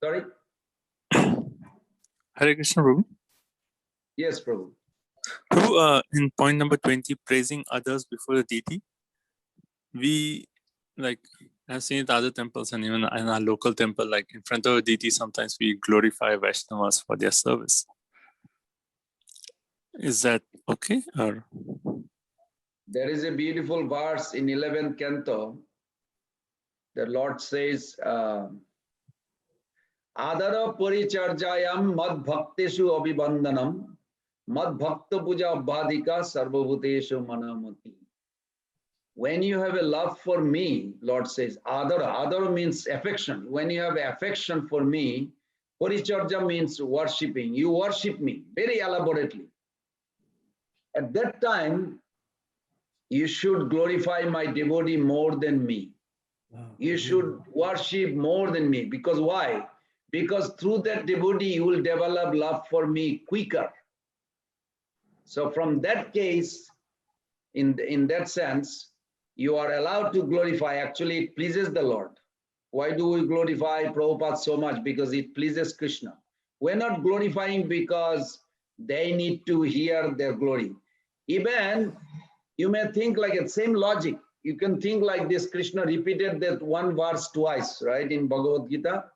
Speaker 1: Sorry?
Speaker 8: Hare Krishna, Prabhu.
Speaker 1: Yes, Prabhu.
Speaker 8: Prabhu, in point number 20, praising others before the deity, we have seen it at other temples and even in our local temple, like in front of a deity, sometimes we glorify Vaishnavas for their service. Is that okay? Or
Speaker 1: There is a beautiful verse in 11th canto. The Lord says, Adara paricharjayam mad bhakteshu abhibandanam mad bhakta puja abhadika sarvabhuteshu manamati. When you have a love for me, Lord says, adara means affection. When you have affection for me, paricharja means worshipping. You worship me very elaborately. At that time, you should glorify my devotee more than me. You should worship more than me. Because why? Because through that devotee, you will develop love for me quicker. So from that case, in that sense, you are allowed to glorify. Actually, it pleases the Lord. Why do we glorify Prabhupada so much? Because it pleases Krishna. We're not glorifying because they need to hear their glory. Even you may think like the same logic. You can think like this. Krishna repeated that one verse twice, right? In Bhagavad Gita,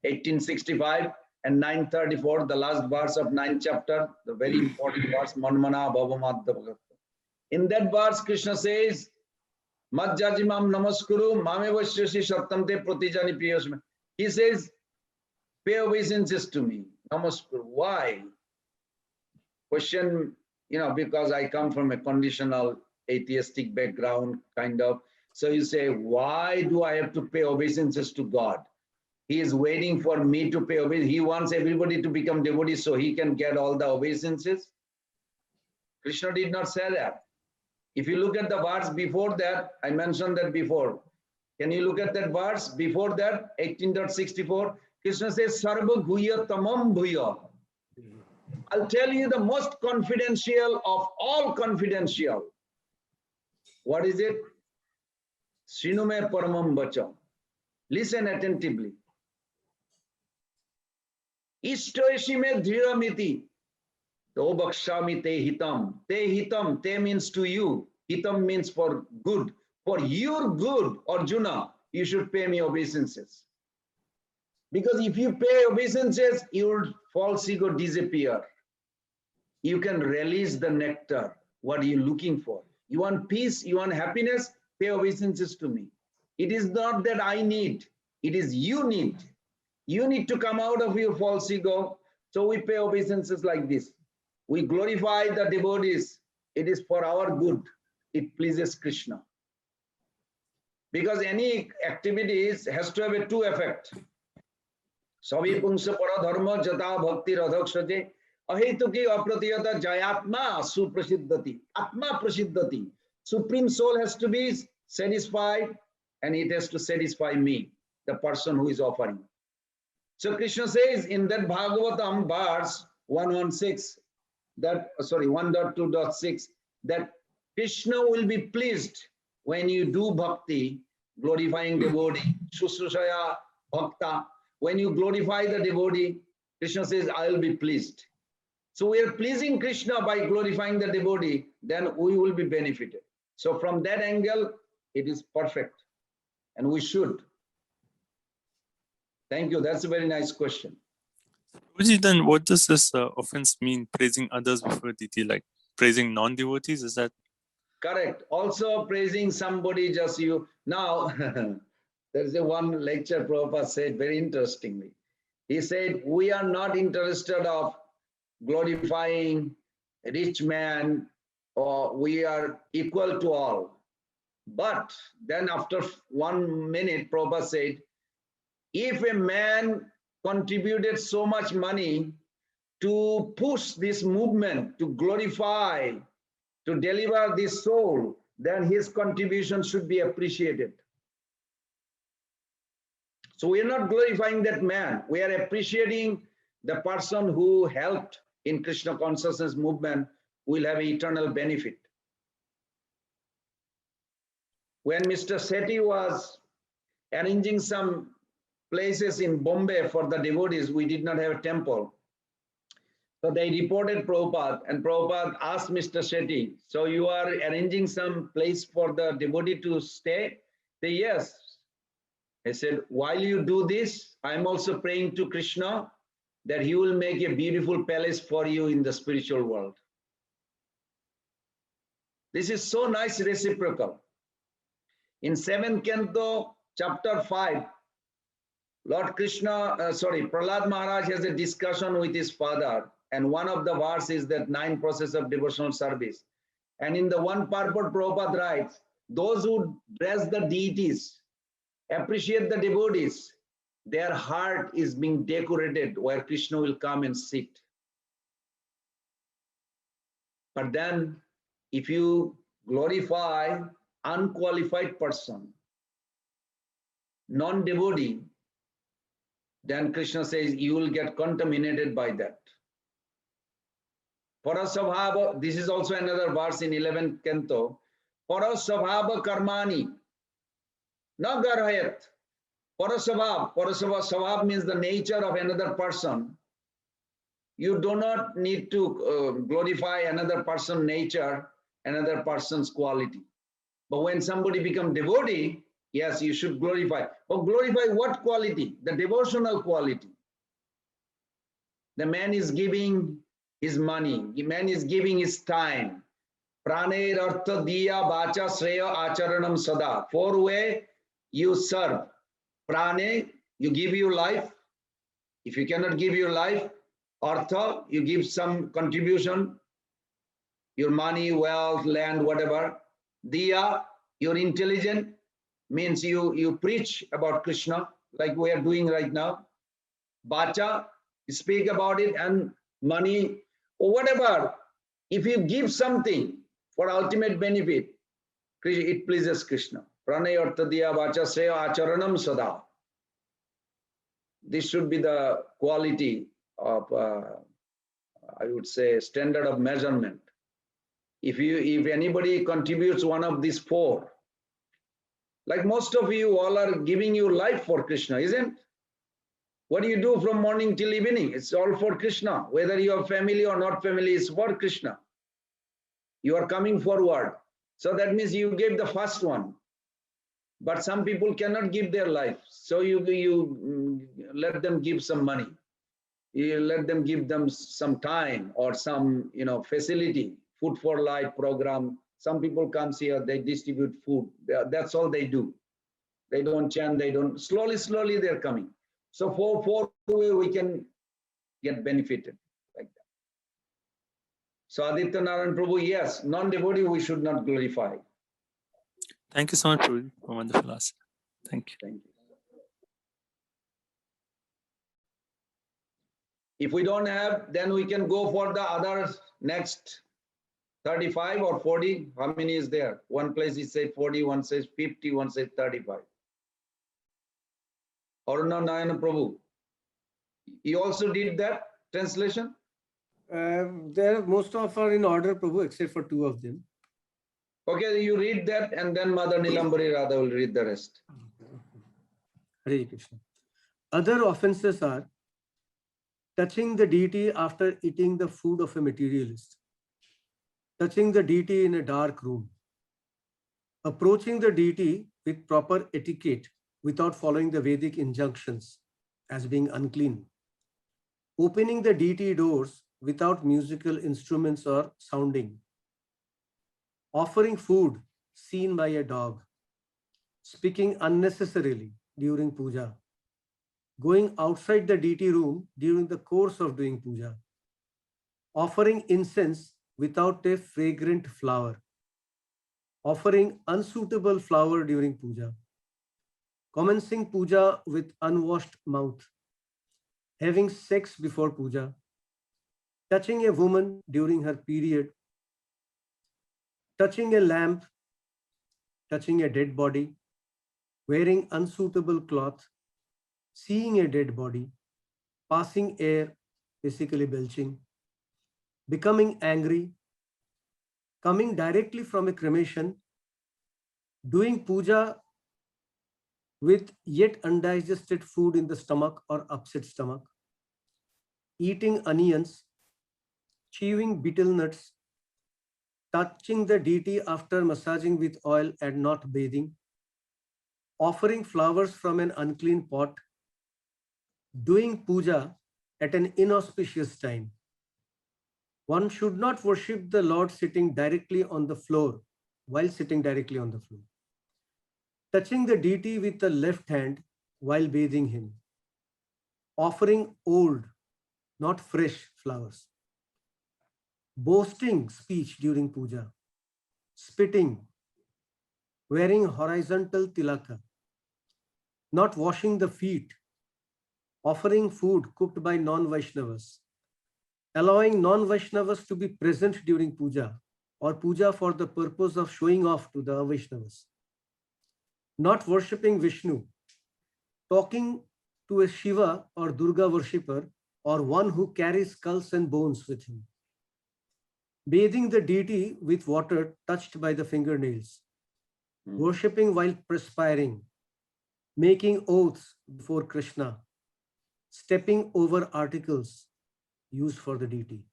Speaker 1: 1865 and 934, the last verse of 9th chapter, the very important verse, Manmana Bhavamadda Bhagat. In that verse, Krishna says, Madjajimam namaskuru, mamevasyashi sattamte pratijani priyasme. He says, pay obeisances to me. Namaskuru. Why? Question, because I come from a conditional atheistic background, kind of. So you say, why do I have to pay obeisances to God? He is waiting for me to pay obeisances. He wants everybody to become devotees so he can get all the obeisances. Krishna did not say that. If you look at the verse before that, I mentioned that before. Can you look at that verse before that, 18.64? Krishna says, Sarva Bhuya Tamam Bhuya. I'll tell you the most confidential of all confidential. What is it? Shrinume Paramam Vacha. Listen attentively. Ishtoeshime Dhriramiti. To Bakshami Te Hitam. Te Hitam. Te means to you. Hitam means for good. For your good, Arjuna, you should pay me obeisances. Because if you pay obeisances, your false ego disappear. You can release the nectar. What are you looking for? You want peace, you want happiness, pay obeisances to me. It is not that I need, it is you need. You need to come out of your false ego. So we pay obeisances like this. We glorify the devotees. It is for our good. It pleases Krishna. Because any activities has to have a two effect. Savi pungsa para dharma jata bhakti radhakshaje ahetuki apratiyata jayatma suprasiddhati. Atma prasiddhati. Supreme soul has to be satisfied and it has to satisfy me, the person who is offering. So Krishna says in that Bhagavatam verse 116, that 1.2.6, that Krishna will be pleased when you do bhakti, glorifying devotee, Shusrushaya Bhakta. When you glorify the devotee, Krishna says, I will be pleased. So we are pleasing Krishna by glorifying the devotee, then we will be benefited. So from that angle, it is perfect. And we should. Thank you. That's a very nice question.
Speaker 8: Then what does this offense mean, praising others before deity, like praising non-devotees? Is that
Speaker 1: correct? Also praising somebody just you. Now, there is a one lecture Prabhupada said very interestingly. He said, we are not interested of glorifying a rich man, or we are equal to all. But then after 1 minute, Prabhupada said, if a man contributed so much money to push this movement, to glorify, to deliver this soul, then his contribution should be appreciated. So we are not glorifying that man. We are appreciating the person who helped in Krishna consciousness movement will have eternal benefit. When Mr. Sethi was arranging some places in Bombay for the devotees, we did not have a temple. So they reported Prabhupada, and Prabhupada asked Mr. Sethi, so you are arranging some place for the devotee to stay? Say, yes. I said, while you do this, I'm also praying to Krishna that he will make a beautiful palace for you in the spiritual world. This is so nice reciprocal. In 7th Canto, chapter 5, Lord Krishna, Prahlad Maharaj has a discussion with his father, and one of the verses is that 9 process of devotional service. And in the one purport, Prabhupada writes, those who dress the deities, appreciate the devotees, their heart is being decorated where Krishna will come and sit. But then if you glorify unqualified person, non-devotee, then Krishna says you will get contaminated by that. Parasabhava, this is also another verse in 11th Canto. Parasabhava karmani na garhayat. Parasabhav means the nature of another person. You do not need to glorify another person's nature, another person's quality. But when somebody becomes devotee, yes, you should glorify. But glorify what quality? The devotional quality. The man is giving his money. The man is giving his time. Prane artha diya vacha sreya acharanam sada. 4 ways you serve. Prane, you give your life. If you cannot give your life, artha, you give some contribution, your money, wealth, land, whatever. Diya, you're intelligent, means you preach about Krishna, like we are doing right now. Vacha, speak about it, and money, or whatever. If you give something for ultimate benefit, it pleases Krishna. Pranay artha diya vacha sreya acharanam sada. This should be the quality of, I would say, standard of measurement. If anybody contributes one of these four, like most of you all are giving your life for Krishna, isn't? What do you do from morning till evening? It's all for Krishna. Whether you have family or not family, it's for Krishna. You are coming forward. So that means you gave the first one. But some people cannot give their life. So you let them give some money. You let them give them some time or some facility, food for life program. Some people come here, they distribute food. That's all they do. They don't chant, they don't, slowly they're coming. So four way we can get benefited like that. So Aditya Narayan Prabhu, yes, non-devotee we should not glorify.
Speaker 8: Thank you so much, Prabhuji, for wonderful answer. Thank you.
Speaker 1: Thank you. If we don't have, then we can go for the other next 35 or 40. How many is there? One place is say 40, one says 50, one says 35. Harinama Nayana Prabhu, you also did that translation?
Speaker 7: There, most of are in order, Prabhu, except for two of them.
Speaker 1: Okay, you read that and then Mother Nilambari Radha will read the rest.
Speaker 7: Hare Krishna. Other offenses are touching the deity after eating the food of a materialist, touching the deity in a dark room, approaching the deity with proper etiquette without following the Vedic injunctions as being unclean, opening the deity doors without musical instruments or sounding, offering food seen by a dog, speaking unnecessarily during puja, going outside the deity room during the course of doing puja, offering incense without a fragrant flower, offering unsuitable flower during puja, commencing puja with unwashed mouth, having sex before puja, touching a woman during her period, touching a lamp, touching a dead body, wearing unsuitable cloth, seeing a dead body, passing air, basically belching, becoming angry, coming directly from a cremation, doing puja with yet undigested food in the stomach or upset stomach, eating onions, chewing betel nuts, touching the deity after massaging with oil and not bathing, offering flowers from an unclean pot, doing puja at an inauspicious time. One should not worship the Lord sitting directly on the floor while sitting directly on the floor. Touching the deity with the left hand while bathing him. Offering old, not fresh flowers. Boasting speech during puja. Spitting. Wearing horizontal tilaka. Not washing the feet. Offering food cooked by non-Vaishnavas. Allowing non-Vaishnavas to be present during puja or puja for the purpose of showing off to the Vaishnavas. Not worshipping Vishnu, talking to a Shiva or Durga worshipper or one who carries skulls and bones with him. Bathing the deity with water touched by the fingernails. Worshipping while perspiring. Making oaths before Krishna. Stepping over articles used for the deity.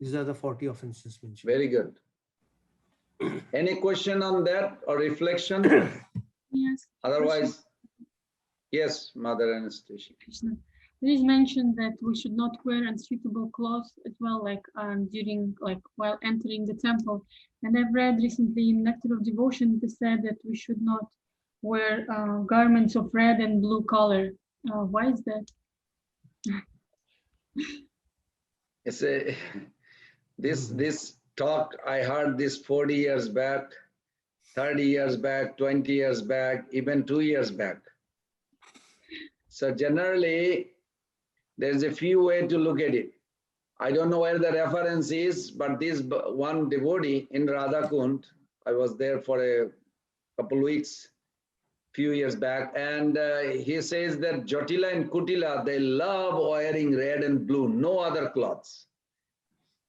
Speaker 7: These are the 40 offenses mentioned.
Speaker 1: Very good. Any question on that or reflection?
Speaker 9: Yes.
Speaker 1: Otherwise, yes, Mother Anastasia.
Speaker 9: Krishna. It is mentioned that we should not wear unsuitable clothes as well, like during, while entering the temple. And I've read recently in Nectar of Devotion, it said that we should not wear garments of red and blue color. Why is that?
Speaker 1: It's a, this talk, I heard this 40 years back, 30 years back, 20 years back, even 2 years back. So generally, there's a few ways to look at it. I don't know where the reference is, but this one devotee in Radhakund, I was there for a couple of weeks, few years back, and he says that Jotila and Kutila, they love wearing red and blue, no other cloths.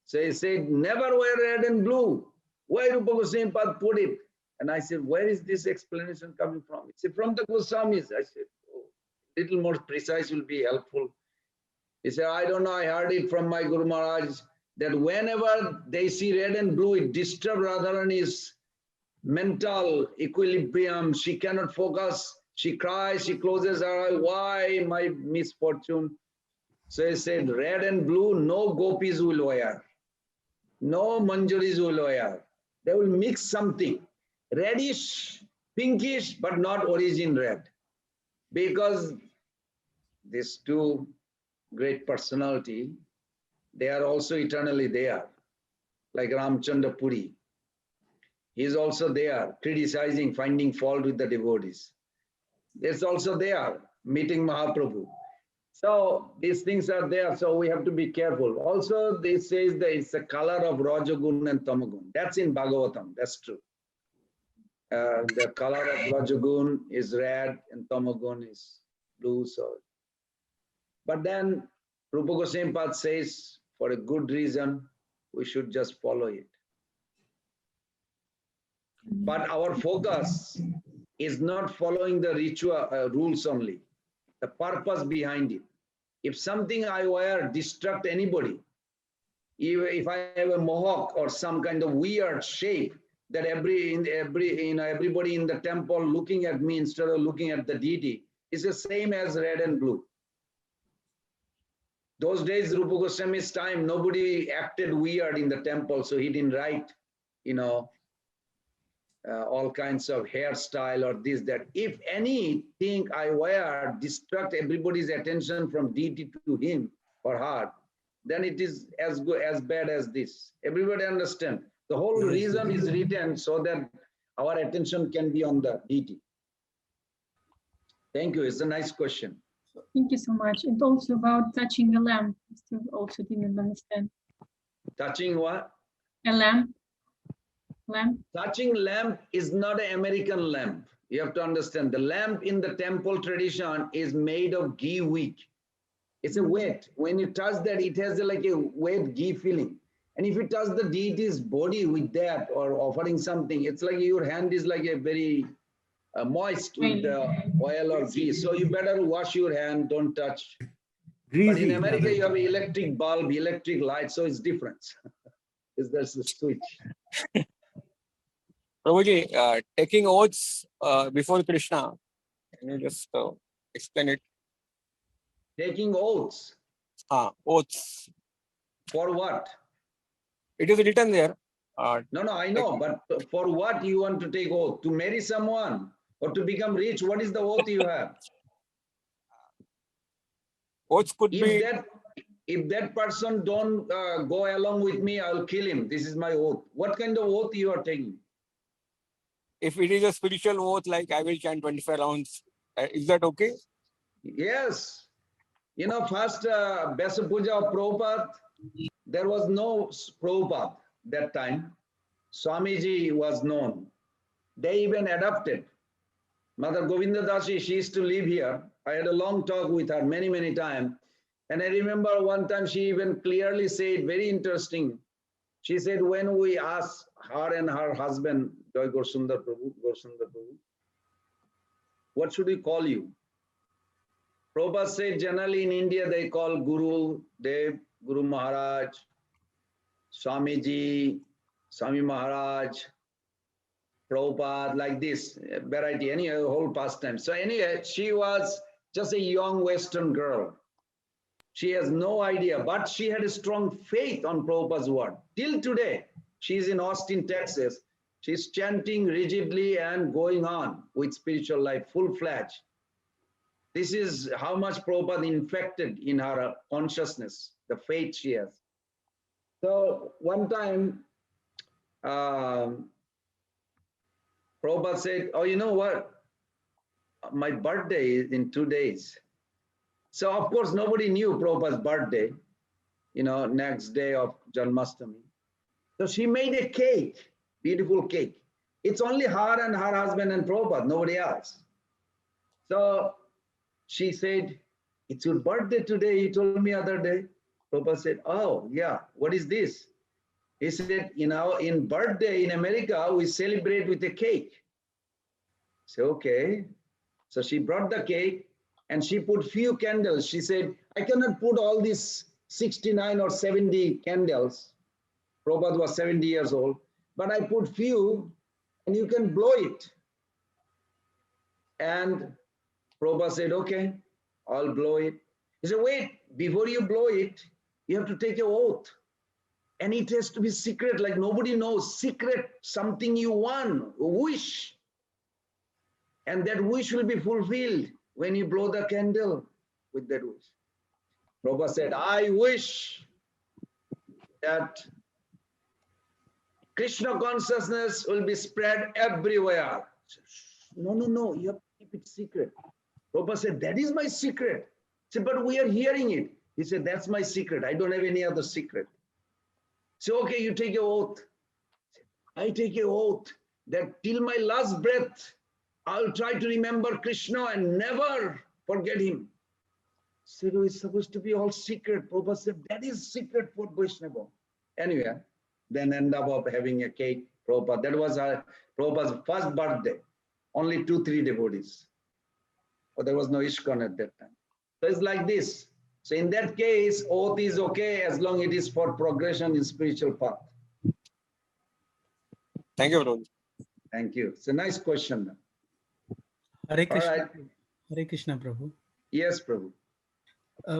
Speaker 1: So he said, never wear red and blue. Why Rupa Goswami Pad put it? And I said, where is this explanation coming from? He said, from the Goswamis. I said, oh, little more precise will be helpful. He said, I don't know, I heard it from my Guru Maharaj that whenever they see red and blue, it disturbs Radharani's mental equilibrium. She cannot focus. She cries, she closes her eye. Why my misfortune? So he said, red and blue, no gopis will wear. No manjaris will wear. They will mix something. Reddish, pinkish, but not origin red. Because these two great personality, they are also eternally there. Like Ramchandra Puri. He is also there, criticizing, finding fault with the devotees. It's also there, meeting Mahaprabhu. So these things are there, so we have to be careful. Also, this says that it's a color of Rajagun and Tamagun. That's in Bhagavatam, that's true. The color of Rajagun is red and Tamagun is blue. So, but then Rupa Goswami Pad says, for a good reason, we should just follow it. But our focus is not following the ritual rules only, the purpose behind it. If something I wear distract anybody, if I have a mohawk or some kind of weird shape that everybody in the temple looking at me instead of looking at the deity, is the same as red and blue. Those days, Rupa Goswami's time, nobody acted weird in the temple, so he didn't write, all kinds of hairstyle or this, that. If anything I wear distract everybody's attention from deity to him or her, then it is as good, as bad as this. Everybody understand. The whole reason is written so that our attention can be on the deity. Thank you. It's a nice question.
Speaker 9: Thank you so much. And also about touching a lamp. I still also didn't understand.
Speaker 1: Touching what?
Speaker 9: A lamp. Lamp.
Speaker 1: Touching lamp is not an American lamp. You have to understand. The lamp in the temple tradition is made of ghee wick. It's a wet. When you touch that, it has like a wet ghee feeling. And if you touch the deity's body with that or offering something, it's like your hand is like a very moist with the oil or ghee. So you better wash your hand, don't touch.
Speaker 7: Greasy.
Speaker 1: But in America, you have electric bulb, electric light, so it's different. There's a switch.
Speaker 4: Prabhuji, taking oaths before Krishna, can you just explain it?
Speaker 1: Taking oaths.
Speaker 4: Oaths.
Speaker 1: For what?
Speaker 4: It is written there.
Speaker 1: No, I know, but for what you want to take oath? To marry someone or to become rich? What is the oath you have?
Speaker 4: Oaths could be.
Speaker 1: If that person don't go along with me, I'll kill him. This is my oath. What kind of oath you are taking?
Speaker 4: If it is a spiritual oath, like I will chant 25 rounds, is that okay?
Speaker 1: Yes. First Besa Puja of Prabhupada, there was no Prabhupada that time. Swamiji was known. They even adopted. Mother Govinda Dasi, she used to live here. I had a long talk with her many, many times. And I remember one time she even clearly said, very interesting. She said, when we asked her and her husband, Joy Gorsundar Prabhu, what should we call you? Prabhupada said, generally in India, they call Guru, Dev, Guru Maharaj, Swamiji, Swami Maharaj, Prabhupada, like this, variety, any whole pastime. So anyway, she was just a young Western girl. She has no idea, but she had a strong faith on Prabhupada's word. Till today, she's in Austin, Texas. She's chanting rigidly and going on with spiritual life, full-fledged. This is how much Prabhupada infected in her consciousness, the faith she has. So one time, Prabhupada said, oh, you know what? My birthday is in 2 days. So of course, nobody knew Prabhupada's birthday. next day of Janmashtami. So she made a cake, beautiful cake. It's only her and her husband and Prabhupada, nobody else. So she said, it's your birthday today, you told me other day. Prabhupada said, oh yeah, what is this? He said, in birthday in America, we celebrate with a cake. So, okay. So she brought the cake and she put few candles. She said, I cannot put all these 69 or 70 candles. Prabhupada was 70 years old, but I put few and you can blow it. And Prabhupada said, okay, I'll blow it. He said, wait, before you blow it, you have to take an oath. And it has to be secret, like nobody knows. Secret, something you want, a wish. And that wish will be fulfilled when you blow the candle with that wish. Prabhupada said, I wish that Krishna consciousness will be spread everywhere. No, you have to keep it secret. Prabhupada said, that is my secret. He said, but we are hearing it. He said, that's my secret. I don't have any other secret. So, okay, you take an oath. I take an oath that till my last breath, I'll try to remember Krishna and never forget him. So it's supposed to be all secret. Prabhupada said, that is secret for Vaishnava. Anyway, then end up having a cake. Prabhupada, that was Prabhupada's first birthday. Only 2-3 devotees. But there was no ISKCON at that time. So it's like this. So in that case, oath is okay as long as it is for progression in spiritual path.
Speaker 4: Thank you, Prabhu.
Speaker 1: Thank you. It's a nice question.
Speaker 3: Hare Krishna.
Speaker 1: All right.
Speaker 3: Hare Krishna, Prabhu.
Speaker 1: Yes, Prabhu.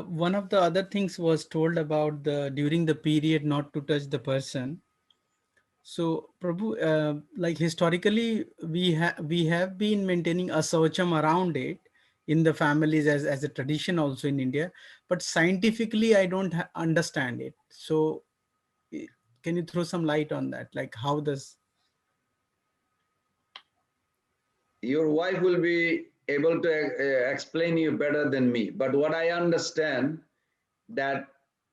Speaker 3: One of the other things was told about during the period not to touch the person. So, Prabhu, like historically, we have been maintaining a saucham around it in the families as a tradition also in India, but scientifically, I don't understand it. So, can you throw some light on that? Like, how does?
Speaker 1: Your wife will be able to explain you better than me. But what I understand that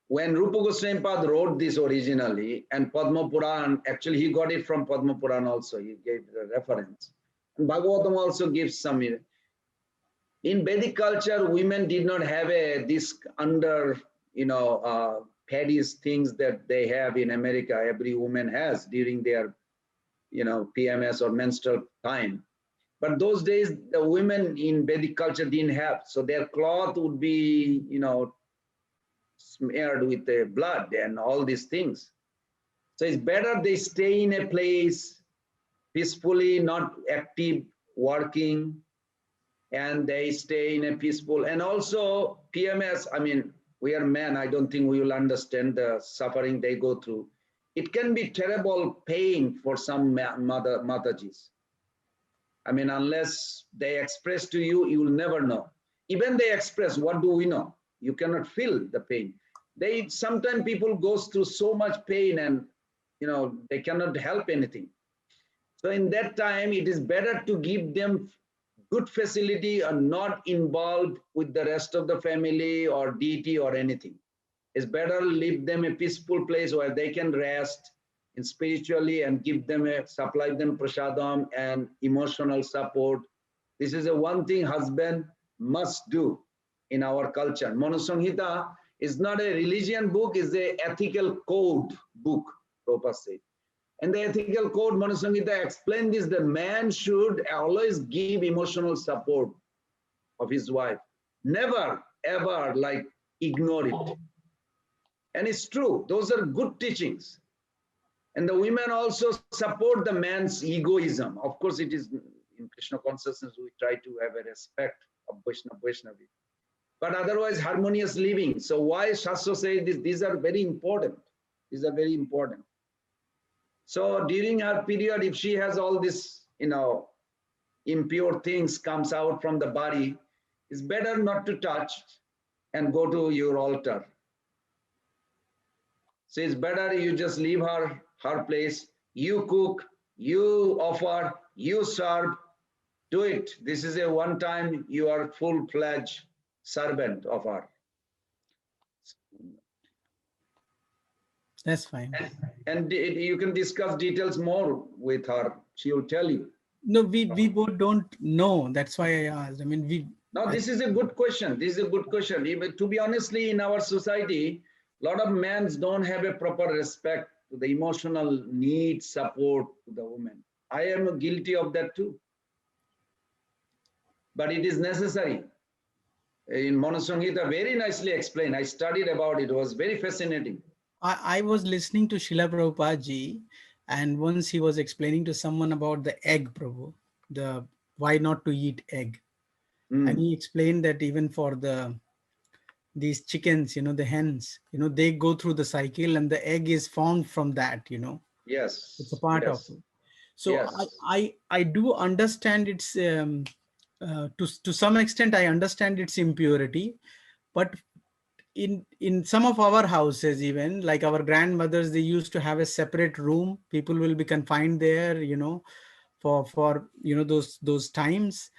Speaker 1: when Rupa Goswami Pad wrote this originally, and Padma Puran, actually he got it from Padma Puran also, he gave the reference. And Bhagavatam also gives some. In Vedic culture, women did not have this under, paddies things that they have in America. Every woman has during their, PMS or menstrual time. But those days, the women in Vedic culture didn't have. So their cloth would be, smeared with the blood and all these things. So it's better they stay in a place peacefully, not active, working, and they stay in a peaceful. And also PMS, we are men, I don't think we will understand the suffering they go through. It can be terrible pain for some Matajis. Unless they express to you, you will never know. Even they express, what do we know? You cannot feel the pain. Sometimes people goes through so much pain and, they cannot help anything. So in that time, it is better to give them good facility and not involved with the rest of the family or deity or anything. It's better leave them a peaceful place where they can rest in spiritually and give them supply them prasadam and emotional support. This is one thing husband must do in our culture. Manu Samhita is not a religion book, it's an ethical code book, Prabhupada said. And the ethical code, Manu Samhita explained this, the man should always give emotional support of his wife. Never, ever ignore it. And it's true, those are good teachings. And the women also support the man's egoism. Of course, it is in Krishna consciousness, we try to have a respect of Vaishnavi. But otherwise, harmonious living. So why Shastra says this? These are very important. These are very important. So during her period, if she has all this, impure things comes out from the body, it's better not to touch and go to your altar. So it's better you just leave her place. You cook, you offer, you serve, do it. This is a one time you are full-fledged servant of her.
Speaker 3: That's fine.
Speaker 1: And you can discuss details more with her. She will tell you.
Speaker 3: No, we both don't know. That's why I asked. I mean,
Speaker 1: Now, this is a good question. This is a good question. To be honestly, in our society, a lot of men don't have a proper respect to the emotional need, support to the woman. I am guilty of that too. But it is necessary. In Manasangita, very nicely explained. I studied about it. It was very fascinating.
Speaker 3: I was listening to Srila Prabhupada ji, and once he was explaining to someone about the egg, Prabhu, the why not to eat egg. And he explained that even for these chickens, the hens, they go through the cycle and the egg is formed from that,
Speaker 1: Yes.
Speaker 3: it's a part of it. So
Speaker 1: yes.
Speaker 3: I do understand its to some extent I understand its impurity, but in some of our houses, even like our grandmothers, they used to have a separate room. People will be confined there, for those times,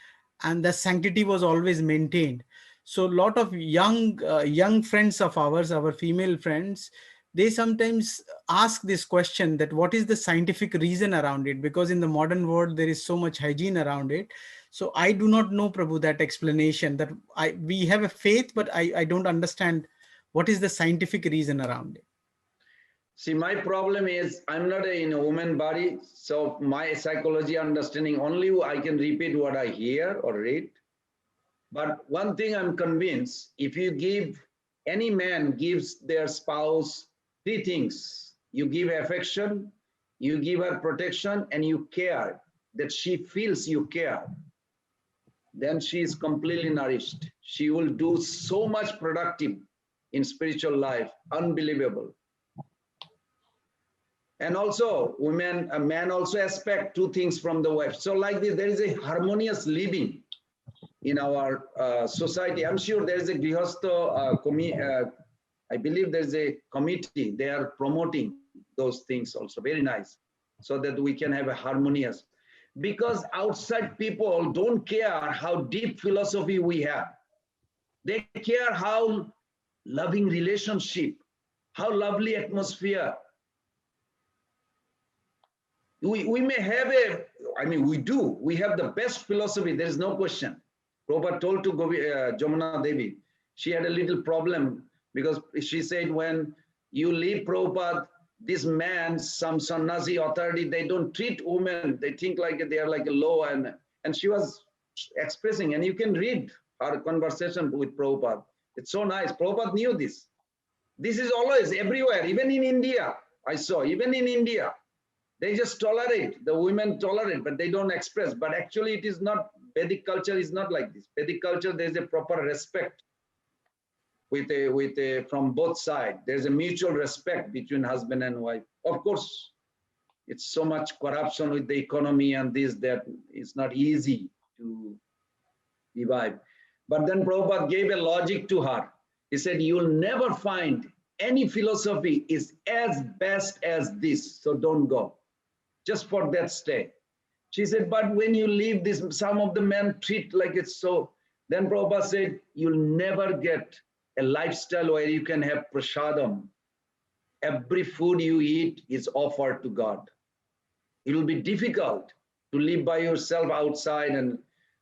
Speaker 3: and the sanctity was always maintained. So a lot of young friends of ours, our female friends, they sometimes ask this question, that what is the scientific reason around it, because in the modern world there is so much hygiene around it. So I do not know, Prabhu, that explanation, that we have a faith, but I don't understand what is the scientific reason around it.
Speaker 1: See, my problem is I'm not in a woman body, so my psychology understanding, only I can repeat what I hear or read. But one thing I'm convinced, if you give, any man gives their spouse three things. You give affection, you give her protection, and you care, that she feels you care. Then she is completely nourished. She will do so much productive in spiritual life, unbelievable. And also, a man also expect two things from the wife. So like this, there is a harmonious living in our society. I'm sure there is a Grihastha, I believe there's a committee, they are promoting those things also, very nice, so that we can have a harmonious. Because outside people don't care how deep philosophy we have. They care how loving relationship, how lovely atmosphere. We may have we have the best philosophy, there is no question. Prabhupada told to Jamuna Devi, she had a little problem because she said, when you leave Prabhupada, this man, some sannyasi authority, they don't treat women, they think like they are like a low, and she was expressing, and you can read her conversation with Prabhupada. It's so nice. Prabhupada knew this. This is always everywhere, even in India, I saw, even in India. They just tolerate, the women tolerate, but they don't express. But actually it is not, Vedic culture is not like this. Vedic culture, there's a proper respect from both sides. There's a mutual respect between husband and wife. Of course, it's so much corruption with the economy and this, that it's not easy to revive. But then Prabhupada gave a logic to her. He said, you'll never find any philosophy is as best as this, so don't go. Just for that stay. She said, but when you leave this, some of the men treat like it's so. Then Prabhupada said, you'll never get a lifestyle where you can have prasadam. Every food you eat is offered to God. It will be difficult to live by yourself outside. And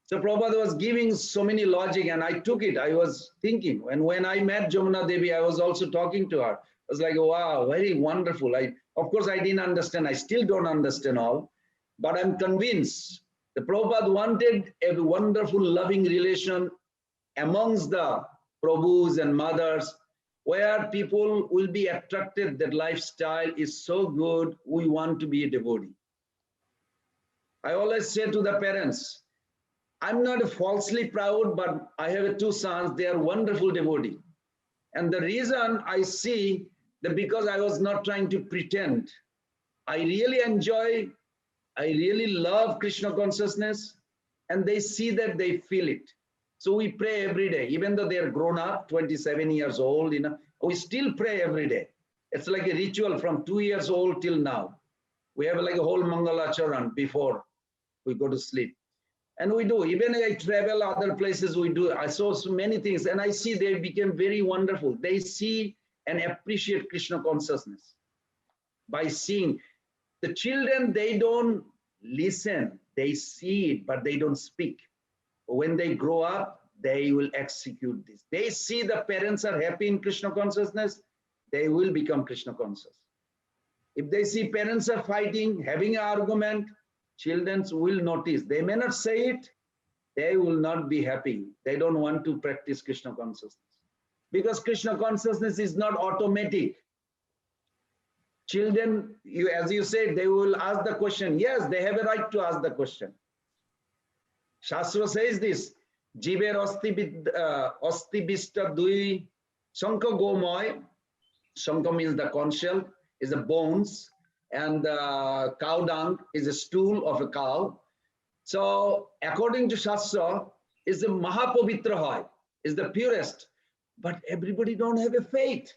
Speaker 1: so Prabhupada was giving so many logic, and I took it. I was thinking, and when I met Jamuna Devi, I was also talking to her. I was like, wow, very wonderful. Of course, I didn't understand. I still don't understand all, but I'm convinced the Prabhupada wanted a wonderful, loving relation amongst the Prabhus and mothers, where people will be attracted. That lifestyle is so good, we want to be a devotee. I always say to the parents, I'm not falsely proud, but I have two sons. They are wonderful devotees. And the reason I see that, because I was not trying to pretend. I really enjoy, I really love Krishna consciousness, and they see that, they feel it. So we pray every day, even though they are grown up, 27 years old, we still pray every day. It's like a ritual from 2 years old till now. We have like a whole Mangalacharan before we go to sleep. And we do, even I travel other places, we do. I saw so many things, and I see they became very wonderful. They see and appreciate Krishna consciousness. by seeing. The children, they don't listen, they see it, but they don't speak. When they grow up, they will execute this. They see the parents are happy in Krishna consciousness, they will become Krishna conscious. If they see parents are fighting, having an argument, children will notice. They may not say it, they will not be happy. They don't want to practice Krishna consciousness. Because Krishna consciousness is not automatic. Children, as you said, they will ask the question. Yes, they have a right to ask the question. Shastra says this, Jiver ostibista dui sanka gomoy. Sanka means the conch shell, is the bones, and the cow dung is a stool of a cow. So according to Shastra, is the Mahapavitra hoy, is the purest. But everybody don't have a faith.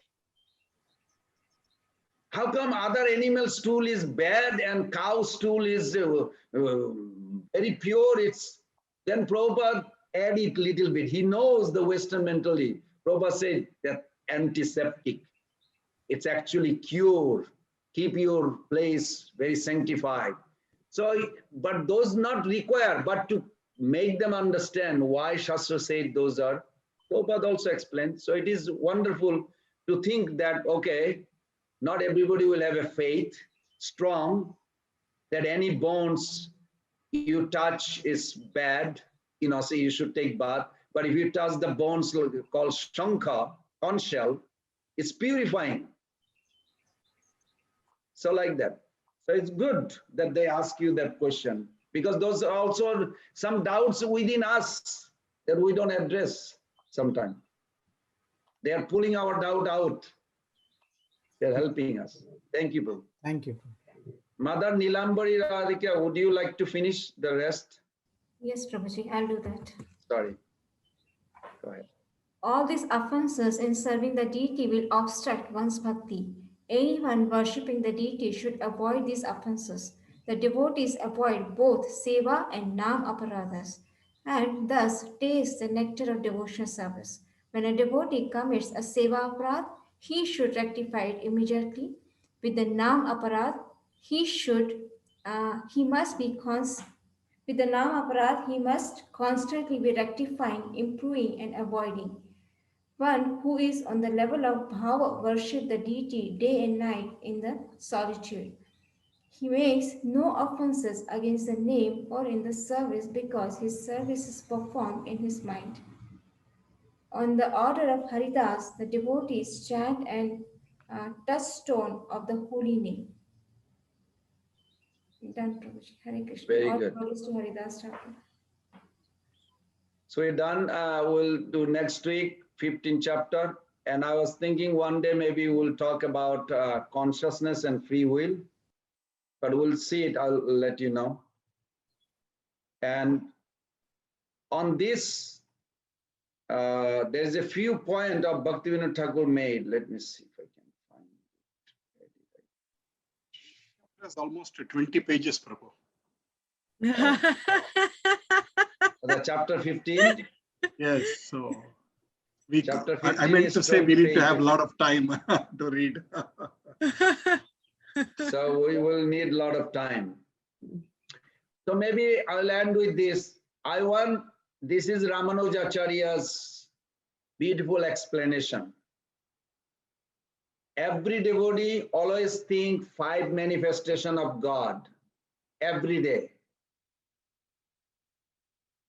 Speaker 1: How come other animal stool is bad and cow stool is very pure? Then Prabhupada add it little bit. He knows the Western mentality. Prabhupada said that antiseptic. It's actually cure. Keep your place very sanctified. So, but those not required, but to make them understand why Shastra said those are. Prabhupada also explained. So it is wonderful to think that, okay, not everybody will have a faith strong that any bones you touch is bad, so you should take bath. But if you touch the bones called shankha, conch shell, it's purifying. So like that. So it's good that they ask you that question, because those are also some doubts within us that we don't address sometimes. They are pulling our doubt out. They're helping us. Thank you, Prabhu.
Speaker 3: Thank you.
Speaker 1: Mother Nilambari Radhika, would you like to finish the rest?
Speaker 6: Yes, Prabhuji, I'll do that.
Speaker 1: Sorry. Go ahead.
Speaker 6: All these offenses in serving the deity will obstruct one's bhakti. Anyone worshipping the deity should avoid these offenses. The devotees avoid both seva and nam aparadhas, and thus taste the nectar of devotional service. When a devotee commits a seva aparadh, he should rectify it immediately. With the nam aparadh, with the nam aparadh, he must constantly be rectifying, improving, and avoiding. One who is on the level of bhava worship the deity day and night in the solitude. He makes no offenses against the name or in the service because his service is performed in his mind. On the order of Haridas, the devotees chant and touchstone of the holy name. Done, Prabhuji. Hare Krishna.
Speaker 1: Very
Speaker 6: All
Speaker 1: good.
Speaker 6: glories to Haridas Thakur.
Speaker 1: So we're done. We'll do next week, 15th chapter. And I was thinking one day maybe we'll talk about consciousness and free will. But we'll see it. I'll let you know. And on this, there's a few points of Bhaktivinoda Thakur made. Let me see if I can find it.
Speaker 5: It's almost 20 pages, Prabhu.
Speaker 1: The chapter 15.
Speaker 5: Yes, so we.
Speaker 1: Chapter
Speaker 5: I
Speaker 1: 15
Speaker 5: meant
Speaker 1: is
Speaker 5: to say we
Speaker 1: 20
Speaker 5: need to have a
Speaker 1: pages.
Speaker 5: lot of time to read.
Speaker 1: So we will need a lot of time. So maybe I'll end with this. This is Ramanujacharya's beautiful explanation. Every devotee always think 5 manifestations of God every day.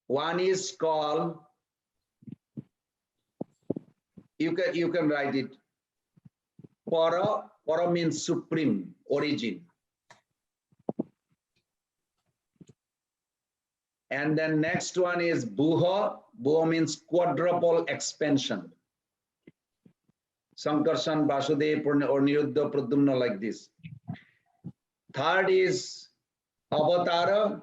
Speaker 1: One is called, you can write it, Para. Para means supreme, origin. And then next one is Buha. Buha means quadruple expansion. Sankarshan, Vasudev, or Niruddha, Pradyumna, like this. Third is Avatara.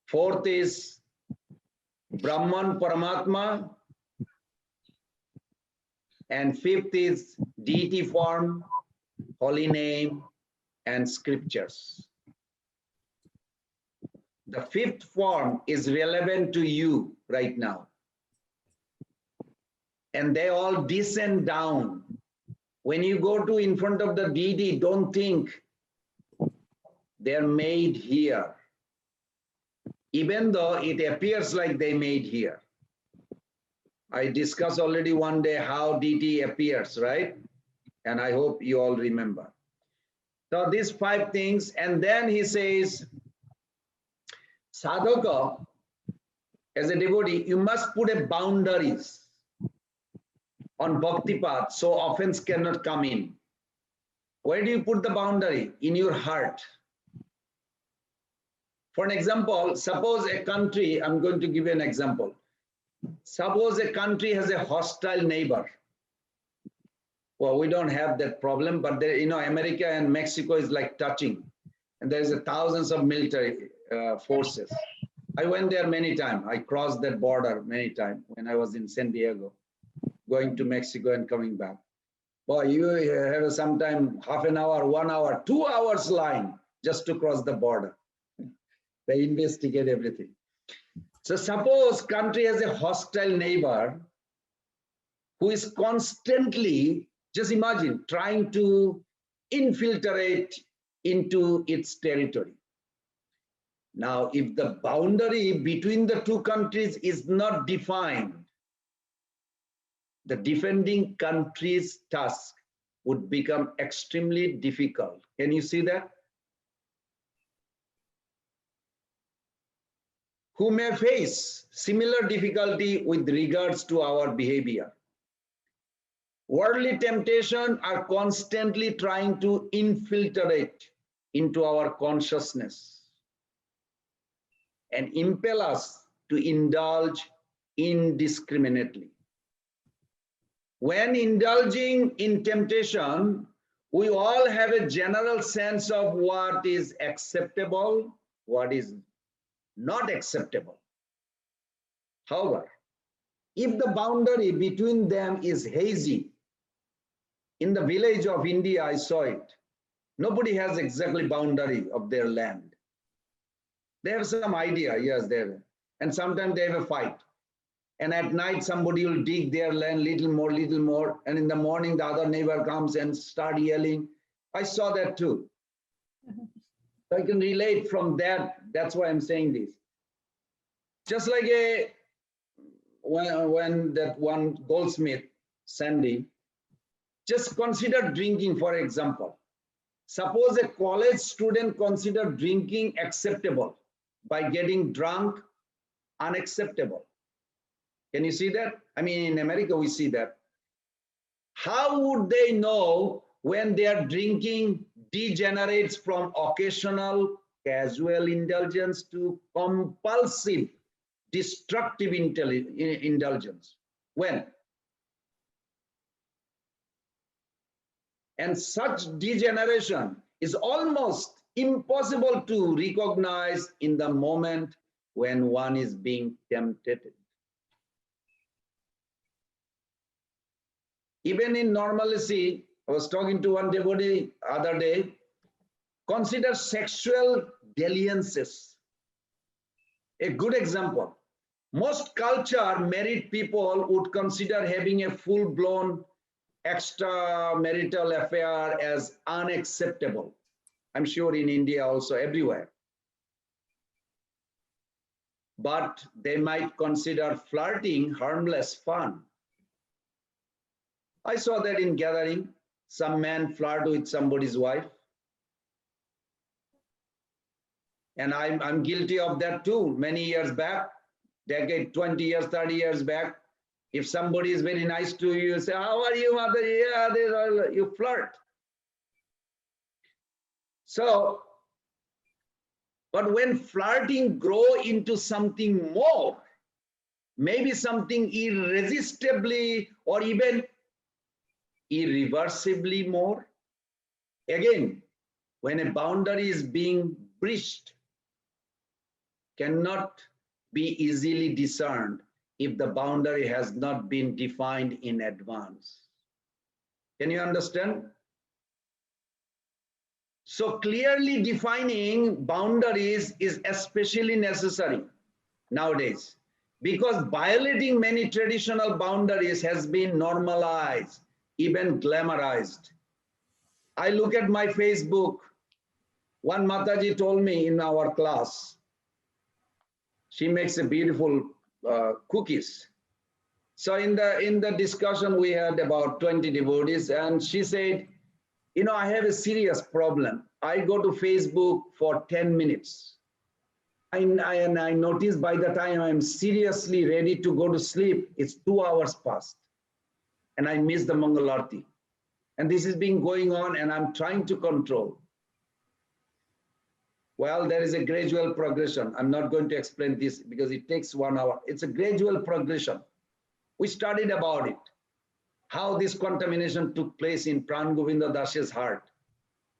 Speaker 1: Fourth is Brahman, Paramatma. And fifth is deity form, holy name, and scriptures. The fifth form is relevant to you right now. and they all descend down. When you go to in front of the deity, don't think they're made here, even though it appears like they made here. I discussed already one day how deity appears, right? And I hope you all remember. So these 5 things, and then he says, sadhaka, as a devotee, you must put a boundaries on bhakti path so offense cannot come in. Where do you put the boundary? In your heart. For an example, suppose a country, I'm going to give you an example. Suppose a country has a hostile neighbor. Well, we don't have that problem, but there, you know, America and Mexico is like touching, and there's thousands of military forces. I went there many times. I crossed that border many times when I was in San Diego, going to Mexico and coming back. Boy, you have sometime half an hour, 1 hour, 2 hours line just to cross the border. They investigate everything. So suppose country has a hostile neighbor who is constantly, just imagine, trying to infiltrate into its territory. Now, if the boundary between the 2 countries is not defined, the defending country's task would become extremely difficult. Can you see that? Who may face similar difficulty with regards to our behavior. Worldly temptation are constantly trying to infiltrate into our consciousness and impel us to indulge indiscriminately. When indulging in temptation, we all have a general sense of what is acceptable, what is not acceptable. However, if the boundary between them is hazy, in the village of India, I saw it. Nobody has exactly boundary of their land. They have some idea, yes, they have. And sometimes they have a fight. And at night, somebody will dig their land little more. And in the morning, the other neighbor comes and start yelling. I saw that too. So I can relate from that. That's why I'm saying this. Just like when that one goldsmith, Sandy, just consider drinking, for example. Suppose a college student consider drinking acceptable by getting drunk unacceptable. Can you see that? I mean, in America, we see that. How would they know when their drinking degenerates from occasional casual indulgence to compulsive destructive indulgence? When? And such degeneration is almost impossible to recognize in the moment when one is being tempted. Even in normalcy, I was talking to one devotee other day, consider sexual dalliances. A good example. Most culture, married people would consider having a full-blown extramarital affair as unacceptable. I'm sure in India also, everywhere. But they might consider flirting harmless fun. I saw that in gathering, some man flirt with somebody's wife. And I'm guilty of that too. Many years back, decade, 20 years, 30 years back, if somebody is very nice to you, you say, how are you, mother? Yeah, you flirt. So, but when flirting grow into something more, maybe something irresistibly or even irreversibly more, again, when a boundary is being breached, cannot be easily discerned if the boundary has not been defined in advance. Can you understand? So clearly defining boundaries is especially necessary nowadays, Because violating many traditional boundaries has been normalized, even glamorized. I look at my Facebook. One Mataji told me in our class, she makes a beautiful cookies. So in the discussion we had about 20 devotees, and she said, you know, I have a serious problem. I go to Facebook for 10 minutes. And I notice by the time I'm seriously ready to go to sleep, it's 2 hours past. And I miss the Mangal Arti. And this has been going on, and I'm trying to control. Well, there is a gradual progression. I'm not going to explain this because it takes 1 hour. It's a gradual progression. We studied about it, how this contamination took place in Pran Govind Das's heart.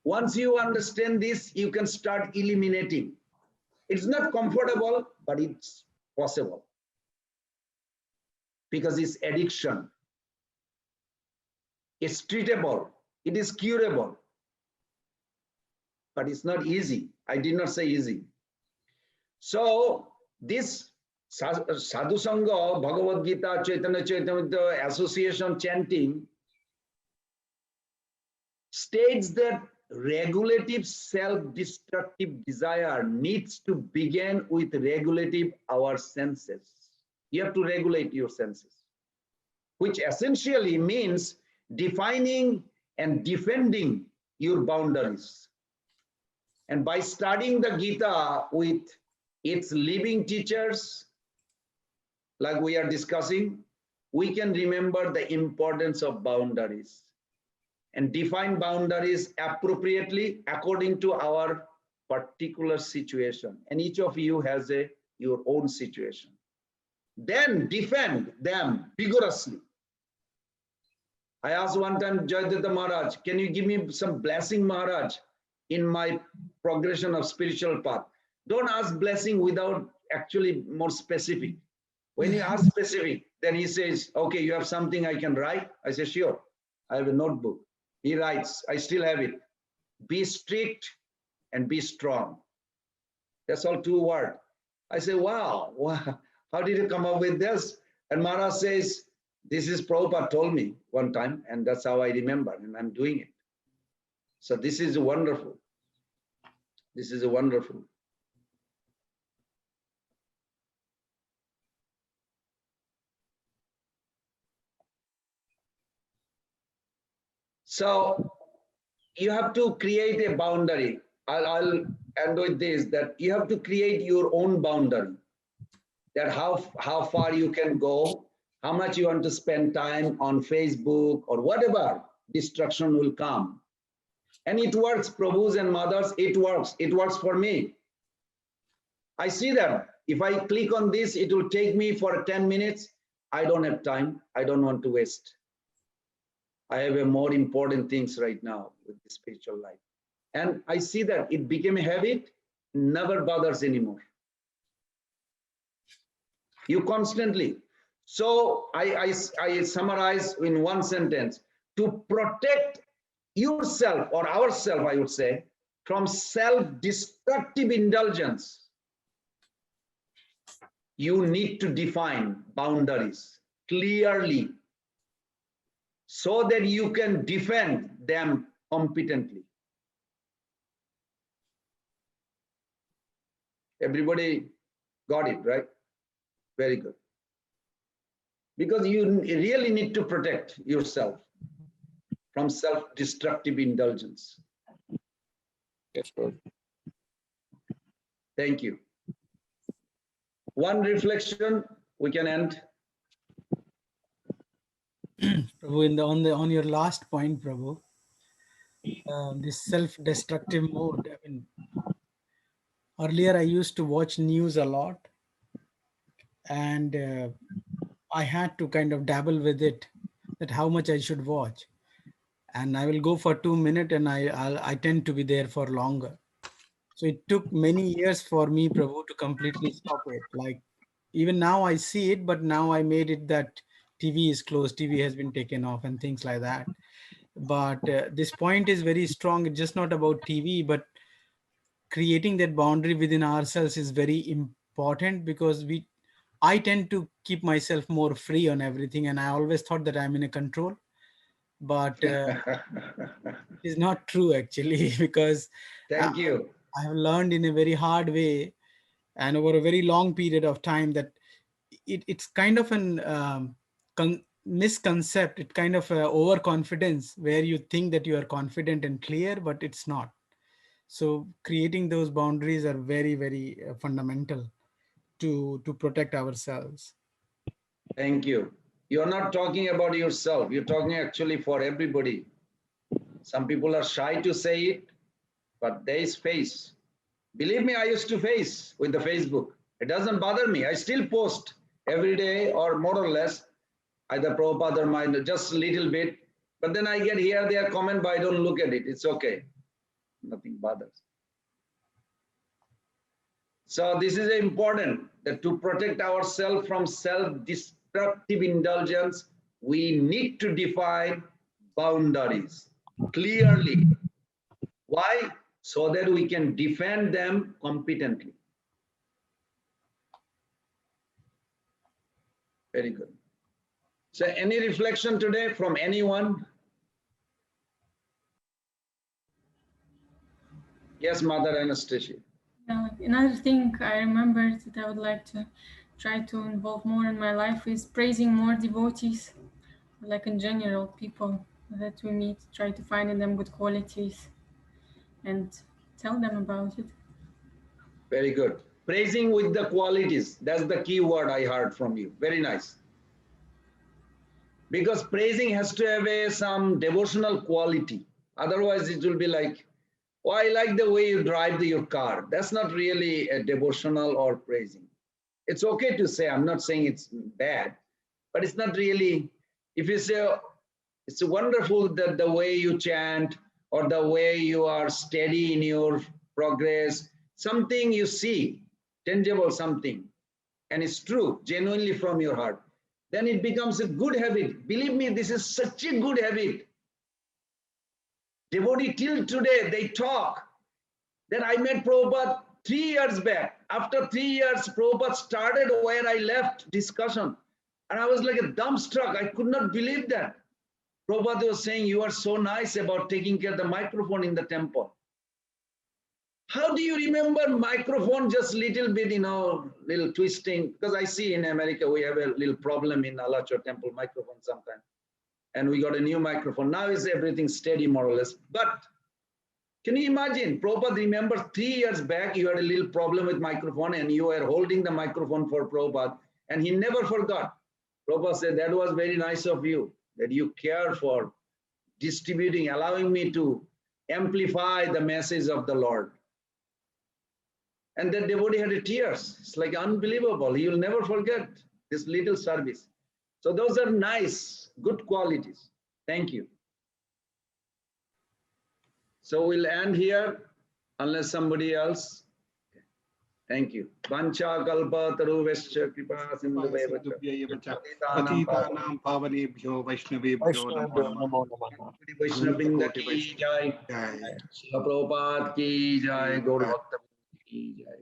Speaker 1: Once you understand this, you can start eliminating. It's not comfortable, but it's possible because it's addiction. It's treatable. It is curable, but it's not easy. I did not say easy. So this Sadhu Sangha, Bhagavad Gita, Chaitanya Charitamrita association chanting states that regulative self-destructive desire needs to begin with regulative our senses. You have to regulate your senses, which essentially means defining and defending your boundaries. And by studying the Gita with its living teachers, like we are discussing, we can remember the importance of boundaries and define boundaries appropriately according to our particular situation. And each of you has your own situation. Then defend them vigorously. I asked one time Jayadatta Maharaj, can you give me some blessing, Maharaj, in my progression of spiritual path? Don't ask blessing without actually more specific. When you ask specific, then he says, okay, you have something I can write? I say, sure, I have a notebook. He writes, I still have it. Be strict and be strong. That's all 2 words. I say, wow, how did you come up with this? And Maharaj says, this is Prabhupada told me one time, and that's how I remember, and I'm doing it. So this is wonderful. This is wonderful. So you have to create a boundary. I'll end with this, that you have to create your own boundary. That how far you can go, how much you want to spend time on Facebook or whatever distraction will come. And it works, Prabhus and mothers, it works. It works for me. I see that if I click on this, it will take me for 10 minutes. I don't have time. I don't want to waste. I have a more important things right now with the spiritual life. And I see that it became a habit, never bothers anymore. You constantly. So I summarize in one sentence: to protect yourself or ourselves, I would say, from self-destructive indulgence, you need to define boundaries clearly so that you can defend them competently. Everybody got it, right? Very good. Because you really need to protect yourself from self-destructive indulgence.
Speaker 4: Yes, Lord.
Speaker 1: Thank you. One reflection, we can end.
Speaker 3: Prabhu, on your last point, Prabhu, this self-destructive mode. I mean, earlier I used to watch news a lot, and I had to kind of dabble with it, that how much I should watch. And I will go for 2 minutes, and I tend to be there for longer. So it took many years for me, Prabhu, to completely stop it. Like, even now I see it, but now I made it that TV is closed, TV has been taken off, and things like that. But this point is very strong. It's just not about TV, but creating that boundary within ourselves is very important, because I tend to keep myself more free on everything, and I always thought that I'm in a control, but it's not true actually, because
Speaker 1: Thank you.
Speaker 3: I have learned in a very hard way and over a very long period of time that it's kind of an misconcept. It kind of overconfidence where you think that you are confident and clear, but it's not. So creating those boundaries are very, very fundamental to protect ourselves.
Speaker 1: Thank you. You're not talking about yourself. You're talking actually for everybody. Some people are shy to say it, but there is face. Believe me, I used to face with the Facebook. It doesn't bother me. I still post every day or more or less, either Prabhupada or mine, just a little bit. But then I get here, there comment, but I don't look at it. It's okay. Nothing bothers. So this is important, that to protect ourselves from self-destructive indulgence, we need to define boundaries clearly. Why? So that we can defend them competently. Very good. So any reflection today from anyone? Yes, Mother Anastasia.
Speaker 9: Another thing I remembered that I would like to try to involve more in my life is praising more devotees, like in general, people that we meet, try to find in them good qualities and tell them about it.
Speaker 1: Very good. Praising with the qualities. That's the key word I heard from you. Very nice. Because praising has to have some devotional quality. Otherwise, it will be like, oh, I like the way you drive your car. That's not really a devotional or praising. It's okay to say, I'm not saying it's bad, but it's not really, if you say, it's wonderful that the way you chant or the way you are steady in your progress, something you see, tangible something, and it's true, genuinely from your heart, then it becomes a good habit. Believe me, this is such a good habit. Devotee till today, they talk. Then I met Prabhupada 3 years back. After 3 years, Prabhupada started where I left discussion. And I was like a dumbstruck. I could not believe that. Prabhupada was saying, you are so nice about taking care of the microphone in the temple. How do you remember microphone just little bit, little twisting? Because I see in America, we have a little problem in Alachar temple microphone sometimes. And we got a new microphone. Now is everything steady more or less. But can you imagine, Prabhupada remembers 3 years back, you had a little problem with microphone and you were holding the microphone for Prabhupada and he never forgot. Prabhupada said, that was very nice of you, that you care for distributing, allowing me to amplify the message of the Lord. And that devotee had tears. It's like unbelievable. He will never forget this little service. So those are nice, good qualities. Thank you. So we'll end here unless somebody else. Thank you. Vancha kalpa taruvescha kripa sindhubheva cha.
Speaker 5: Patitanam pavanebhyo vaishnavebhyo namo namah.
Speaker 1: Vaishnavrinda ki jai. Srila Prabhupada ki jai. Gaur Bhakta ki jai.